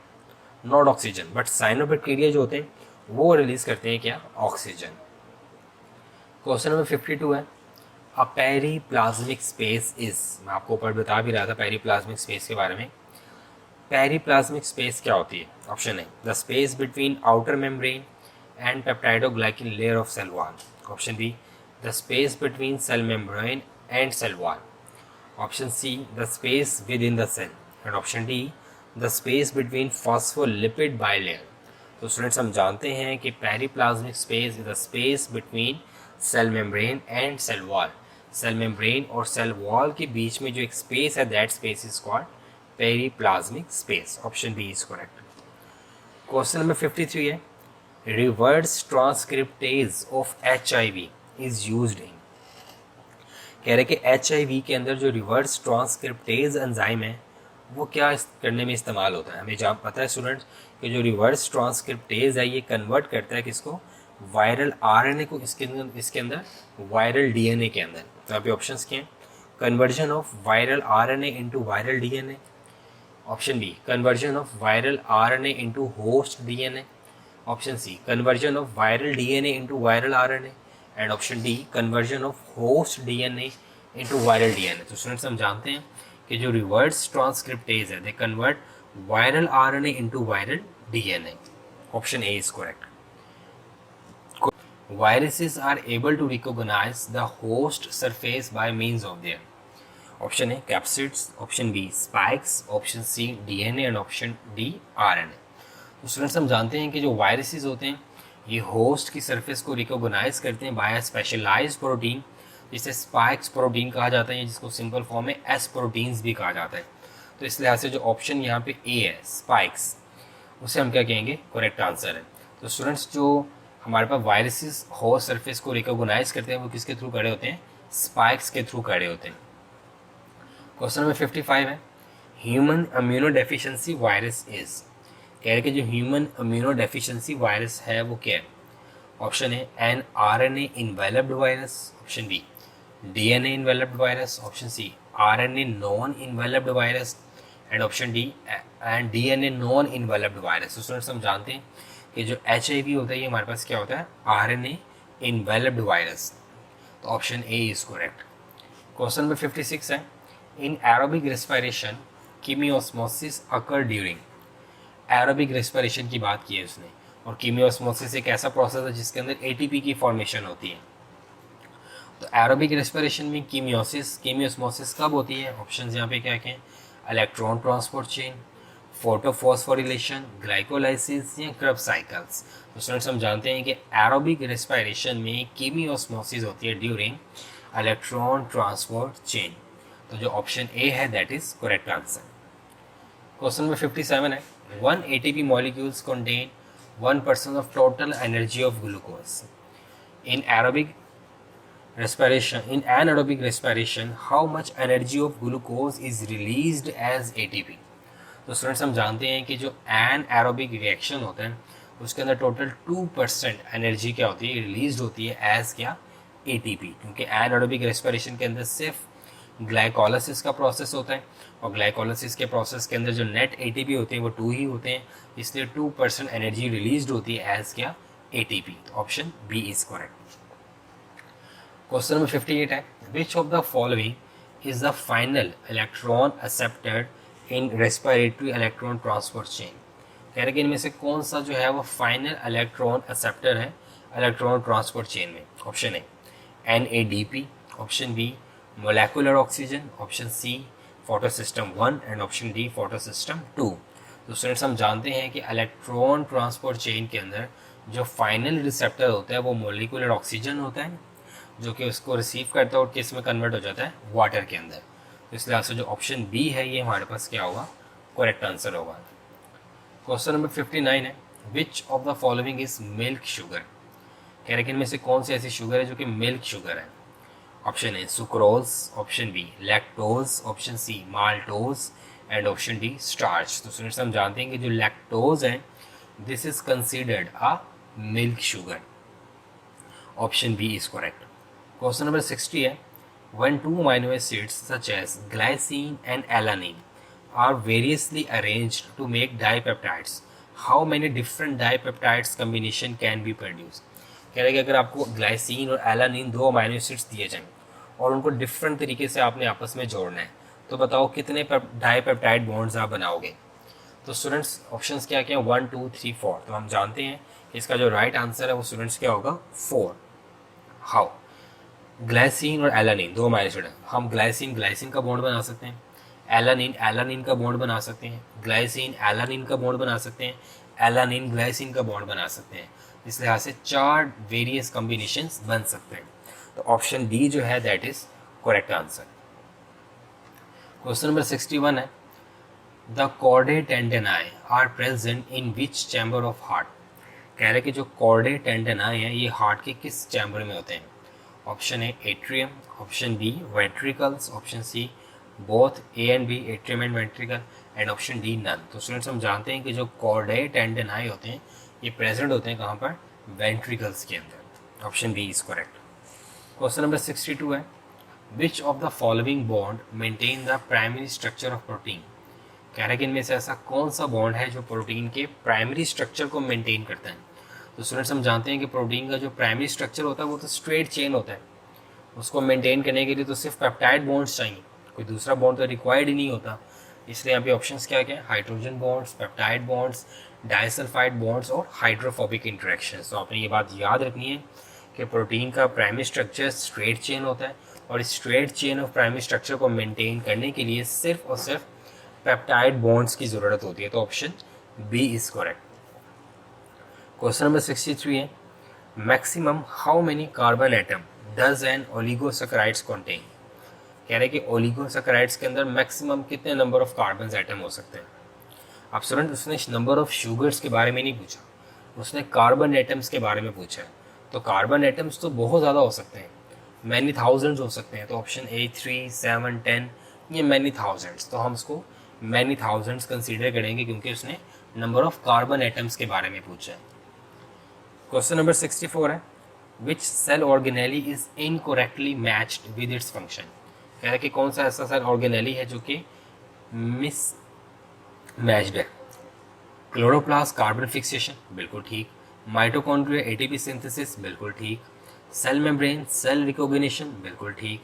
not oxygen. But cyanobacteria जो होते हैं वो रिलीज करते हैं क्या, ऑक्सीजन। क्वेश्चन नंबर 52 है, अ पेरीप्लाज्मिक स्पेस इज, मैं आपको ऊपर बता भी रहा था पेरीप्लाज्मिक स्पेस के बारे में। पेरीप्लाज्मिक स्पेस क्या होती है? Option A the space between outer membrane and peptidoglycan layer of cell wall. Option B the space between cell membrane and cell wall. Option C the space within the cell. And option D the space between phospholipid bilayer. तो students हम जानते हैं कि periplasmic space is the space between cell membrane and cell wall. Cell membrane और cell wall के बीच में जो एक स्पेस है that space is called periplasmic space. Option B is correct. Question number 53 है, reverse transcriptase of HIV is used in. कह रहे कि HIV के अंदर जो रिवर्स ट्रांसक्रिप्टेज एंजाइम है वो क्या करने में इस्तेमाल होता है? हमें जहाँ पता है स्टूडेंट्स कि जो रिवर्स ट्रांसक्रिप्टेज है ये कन्वर्ट करता है किसको, वायरल RNA को इसके अंदर वायरल DNA के अंदर। तो यहाँ पे ऑप्शंस क्या हैं, conversion of viral RNA into viral DNA। Option B conversion of viral RNA into host DNA। Option C conversion of viral DNA into viral RNA। And option D conversion of host DNA into viral DNA। तो students हम जानते हैं कि जो reverse transcriptase है they convert viral RNA into viral DNA। Option A is correct. Viruses are able to recognize the host surface by means of their, option A capsids, option B spikes, option C DNA and option D RNA। तो students हम जानते हैं कि जो viruses होते हैं ये host की सरफेस को रिकॉग्नाइज करते हैं बाय स्पेशलाइज प्रोटीन, जिसे स्पाइक्स प्रोटीन कहा जाता है जिसको सिंपल फॉर्म में एस प्रोटीन्स भी कहा जाता है। तो इस लिहाज से जो ऑप्शन यहाँ पे ए है स्पाइक्स, उसे हम क्या कहेंगे, करेक्ट आंसर है। तो स्टूडेंट्स जो हमारे पास वायरसेस होस्ट सरफेस को रिकॉग्नाइज करते हैं वो किसके थ्रू खड़े होते हैं, स्पाइक्स के थ्रू खड़े होते हैं। क्वेश्चन नंबर 55 है, human immuno deficiency virus is. कह रहे कि जो ह्यूमन इम्यूनो डेफिशिएंसी वायरस है वो क्या है? ऑप्शन है an RNA enveloped virus, option B DNA enveloped virus, option C RNA non enveloped virus and option D and DNA non enveloped virus. तो स्टूडेंट्स हम जानते हैं कि जो HIV होता है ये हमारे पास क्या होता है, RNA इन्वेलप्ड वायरस। तो option A is correct. Question number 56 है, in aerobic respiration chemiosmosis occur during. Aerobic respiration की बात की है उसने, और कीमियोस्मोसिस एक ऐसा प्रोसेस है जिसके अंदर ATP की फॉर्मेशन होती है। तो एरोबिक रेस्पिरेशन में कीमियोस्मोसिस कब होती है? ऑप्शन यहाँ पे क्या क्या, electron transport chain, photophosphorylation, glycolysis या क्रब साइकिल्स। तो स्टूडेंट्स हम जानते हैं कि एरोबिक रेस्पिरेशन में कीमियोस्मोसिस होती है ड्यूरिंग इलेक्ट्रॉन ट्रांसपोर्ट चेन। तो जो ऑप्शन ए है that is correct answer. Question number 57 है, 1 ATP molecules contain 1% of total energy of glucose. In anaerobic respiration, how much energy of glucose is released as ATP? तो students हम जानते हैं कि जो एनाएरोबिक रिएक्शन होता है उसके अंदर टोटल 2% एनर्जी क्या होती है, रिलीज होती है एज क्या, ATP। क्योंकि एनाएरोबिक रेस्पिरेशन के अंदर सिर्फ ग्लाइकोलाइसिस का प्रोसेस होता है और ग्लाइकोलाइसिस के प्रोसेस के अंदर जो नेट ATP होते हैं वो 2 ही होते हैं, इसलिए 2% एनर्जी रिलीज होती है एज क्या, ATP। Option B is correct. Question number 58 है, which of the following is the final electron accepted in respiratory electron transport chain. कह रहे कि इनमें से कौन सा जो है वो फाइनल इलेक्ट्रॉन एक्सेप्टर है इलेक्ट्रॉन ट्रांसपोर्ट चेन में? Option A NADP, option B molecular oxygen, option C photosystem 1 and option D photosystem 2। तो स्टूडेंट्स हम जानते हैं कि इलेक्ट्रॉन ट्रांसपोर्ट चेन के अंदर जो फाइनल रिसेप्टर होता है वो मोलिकुलर ऑक्सीजन होता है, जो कि उसको रिसीव करता है और किस में कन्वर्ट हो जाता है, वाटर के अंदर। तो इस लिहाज से जो ऑप्शन बी है ये हमारे पास क्या होगा, करेक्ट आंसर होगा। क्वेश्चन नंबर 59 है, which of the following is milk sugar. कह रहे कि इनमें से कौन सी ऐसी शुगर है जो कि मिल्क शुगर है? Option A sucrose, option B lactose, option C maltose and option D starch. तो स्टूडेंट्स हम जानते हैं कि जो लैक्टोज है this is considered a milk sugar option B is correct. Question number 60 है, when two amino acids such as glycine and alanine are variously arranged to make dipeptides, how many different dipeptides combination can be produced? कह रहे कि अगर आपको glycine और alanine दो amino acids दिए जाएं और उनको डिफरेंट तरीके से आपने आपस में जोड़ना है, तो बताओ कितने डाइपेप्टाइड बॉन्ड्स आप बनाओगे। तो स्टूडेंट्स ऑप्शंस क्या क्या, 1 2 3 4। तो हम जानते हैं कि इसका जो राइट आंसर है वो स्टूडेंट्स क्या होगा, 4। हाउ? ग्लाइसिन और एलानिन दो अमाइनो एसिड हैं, हम ग्लाइसिन ग्लाइसिन का बॉन्ड बना सकते हैं, एलानिन एलानिन का बॉन्ड बना सकते हैं, ग्लाइसिन एलानिन का बॉन्ड बना सकते हैं, एलानिन ग्लाइसिन का बॉन्ड बना सकते हैं। इस लिहाज से 4 वेरियस कॉम्बिनेशंस बन सकते हैं। तो ऑप्शन डी जो है that is correct answer. Question number 61 है, the chordae tendineae are present in which chamber of heart? कह रहे कि जो कॉर्डे टेंडेनाई है ये हार्ट के किस चैम्बर में होते हैं? Option A atrium, option B ventricles, option C both A and B, atrium and ventricle, and option D none. तो स्टूडेंट्स हम जानते हैं कि जो कॉर्डे टेंडेनाई होते हैं ये प्रेजेंट होते हैं कहाँ पर, वेंट्रिकल्स के अंदर। Option B is correct. Question number 62 है, which of the following bond maintain the primary structure of protein? कह रहे कि इनमें से ऐसा कौन सा बॉन्ड है जो प्रोटीन के प्राइमरी स्ट्रक्चर को मेंटेन करता है? तो स्टूडेंट्स हम जानते हैं कि प्रोटीन का जो प्राइमरी स्ट्रक्चर होता है वो तो स्ट्रेट चेन होता है, उसको मेंटेन करने के लिए तो सिर्फ पेप्टाइड बॉन्ड्स चाहिए, कोई दूसरा बॉन्ड तो रिक्वायर्ड ही नहीं होता। इसलिए यहाँ पे ऑप्शंस क्या क्या, hydrogen bonds, peptide bonds, disulphide bonds और हाइड्रोफोबिक इंटरेक्शंस। तो आपने ये बात याद रखनी है कि प्रोटीन का प्राइमरी स्ट्रक्चर स्ट्रेट चेन होता है और इस straight chain of primary structure को मेंटेन करने के लिए सिर्फ और सिर्फ पेप्टाइड बॉन्ड्स की ज़रूरत होती है। तो option B is correct. Question number 63 है, maximum how many carbon atom does an oligosaccharides contain? कह रहे कि ओलिगोसैकेराइड्स के अंदर मैक्सिमम कितने नंबर ऑफ कार्बन एटम हो सकते हैं? अब स्टूडेंट उसने नंबर ऑफ शुगर्स के बारे में नहीं पूछा, उसने कार्बन एटम्स के बारे में पूछा है। तो कार्बन एटम्स तो बहुत ज़्यादा हो सकते हैं, मैनी थाउजेंड्स हो सकते हैं। तो ऑप्शन ए 3 7 10 ये मैनी थाउजेंड्स, तो हम उसको मैनी थाउजेंड्स कंसीडर करेंगे क्योंकि उसने नंबर ऑफ कार्बन एटम्स के बारे में पूछा है। क्वेश्चन नंबर 64 है, which cell organelle is incorrectly matched with its function? कह रहा है कि कौन सा ऐसा सेल ऑर्गेनेली है जो कि मिस मैच्ड है? क्लोरोप्लास्ट कार्बन फिक्सेशन बिल्कुल ठीक, माइटोकॉन्ड्रिया एटीपी सिंथेसिस बिल्कुल ठीक, सेल मेम्ब्रेन सेल रिकॉग्निशन बिल्कुल ठीक,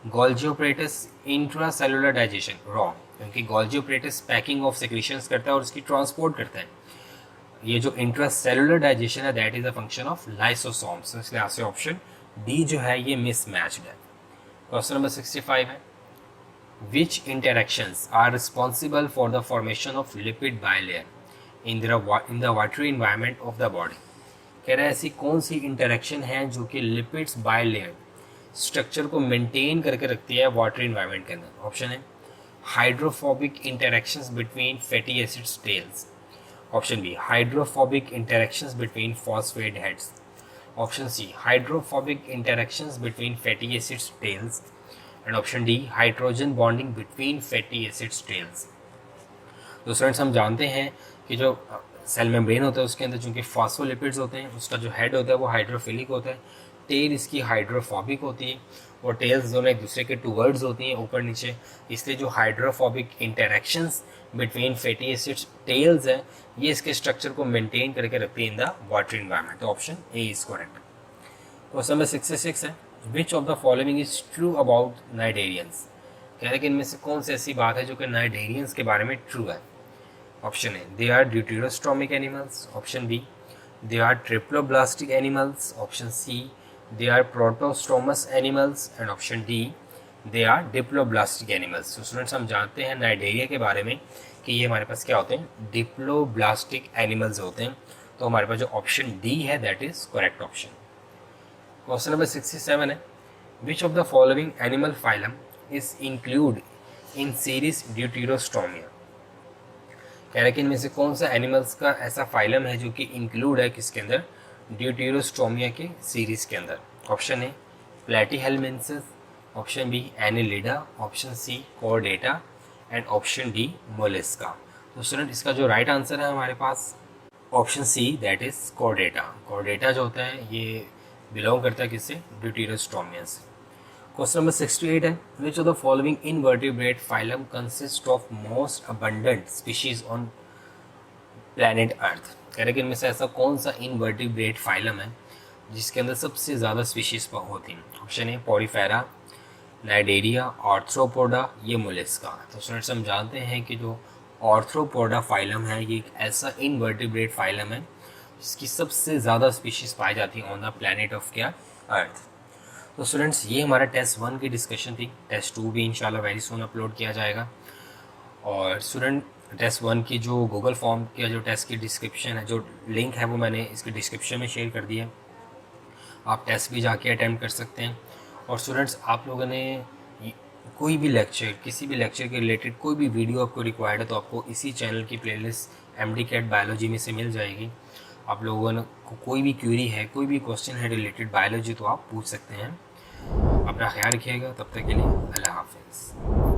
Golgi apparatus intracellular digestion wrong, क्योंकि Golgi apparatus packing of secretions करता है और उसकी ट्रांसपोर्ट करता है। ये जो इंट्रासेलुलर डाइजेशन है that is a function of lysosomes, इसलिए आपसे ऑप्शन डी जो है ये मिसमैच्ड है। क्वेश्चन नंबर 65 है, which interactions are responsible for the formation of lipid bilayer in the watery environment of the body? कह रहा है ऐसी कौन सी इंटरेक्शन है जो कि लिपिड्स बाइलेयर स्ट्रक्चर को मेंटेन करके रखती है वाटरी इन्वायरमेंट के अंदर? ऑप्शन है hydrophobic interactions between fatty acids tails, option B hydrophobic interactions between phosphate heads, option C hydrophobic interactions between fatty acids tails, and option D hydrogen bonding between fatty acids tails. तो students हम जानते हैं कि जो cell membrane होता है उसके अंदर चूंकि फॉस्फोलिपिड्स होते हैं, उसका जो हेड होता है वो हाइड्रोफिलिक होता है, टेल इसकी हाइड्रोफोबिक होती है और टेल्स दोनों एक दूसरे के टूवर्ड्स होती हैं ऊपर नीचे, इसलिए जो hydrophobic interactions between fatty acids tails है ये इसके स्ट्रक्चर को मेंटेन करके रखती है इन द वाटर इन्वायरमेंट। तो option A is correct. Question number 66 है, which of the following is true about cnidarians? कह रहे कि इनमें से कौन सी ऐसी बात है जो कि नाइडेरियंस के बारे में ट्रू है? Option A they are deuterostomic animals, option B they are triploblastic animals, option C they are protostomous animals, and option D they are diploblastic animals. तो स्टूडेंट्स हम जानते हैं नाइडेरिया के बारे में कि ये हमारे पास क्या होते हैं, डिप्लोब्लास्टिक एनिमल्स होते हैं। तो हमारे पास जो ऑप्शन डी है that is correct option. Question number 67 है, which of the following animal phylum is include in series Deuterostomia? कह रहे कि इनमें से कौन सा एनिमल्स का ऐसा फाइलम है जो कि इंक्लूड है किसके अंदर, ड्यूटेरोस्टोमिया के सीरीज के अंदर? Option A platyhelminthes, option B annelida, option C chordata, and option D mollusca. तो स्टूडेंट इसका जो राइट आंसर है हमारे पास option C that is chordata. Chordata जो होता है ये बिलोंग करता है किससे? ड्यूटेरोस्टोमिया से। क्वेश्चन नंबर 68 है, which of the following invertebrate phylum consist of most abundant species on planet Earth. कह रहे कि इनमें से ऐसा कौन सा इनवर्टिब्रेट फाइलम है जिसके अंदर सबसे ज़्यादा स्पीशीज होती हैं? Option A Porifera, Cnidaria, arthropoda, ये मोलस्का। तो स्टूडेंट्स हम जानते हैं कि जो आर्थ्रोपोडा फाइलम है ये एक ऐसा इनवर्टिब्रेट फाइलम है जिसकी सबसे ज़्यादा स्पीशीज पाई जाती है ऑन द प्लैनेट ऑफ क्या? अर्थ। तो स्टूडेंट्स ये हमारा टेस्ट 1 की डिस्कशन थी। टेस्ट 2 भी इंशाल्लाह वेरी सून अपलोड किया जाएगा। और स्टूडेंट टेस्ट 1 की जो गूगल फॉर्म का जो टेस्ट की डिस्क्रिप्शन है, जो लिंक है वो मैंने इसके डिस्क्रिप्शन में शेयर कर दिया है। आप टेस्ट भी जाके अटैम्प्ट कर सकते हैं। और स्टूडेंट्स आप लोगों ने कोई भी लेक्चर, किसी भी लेक्चर के रिलेटेड कोई भी वीडियो आपको रिक्वायर्ड है तो आपको इसी चैनल की प्लेलिस्ट MD-CAT बायोलॉजी में से मिल जाएगी। आप लोगों को कोई भी क्वेरी है, कोई भी क्वेश्चन है रिलेटेड बायोलॉजी तो आप पूछ सकते हैं। अपना ख्याल रखिएगा, तब तक के लिए अल्लाह हाफिज़।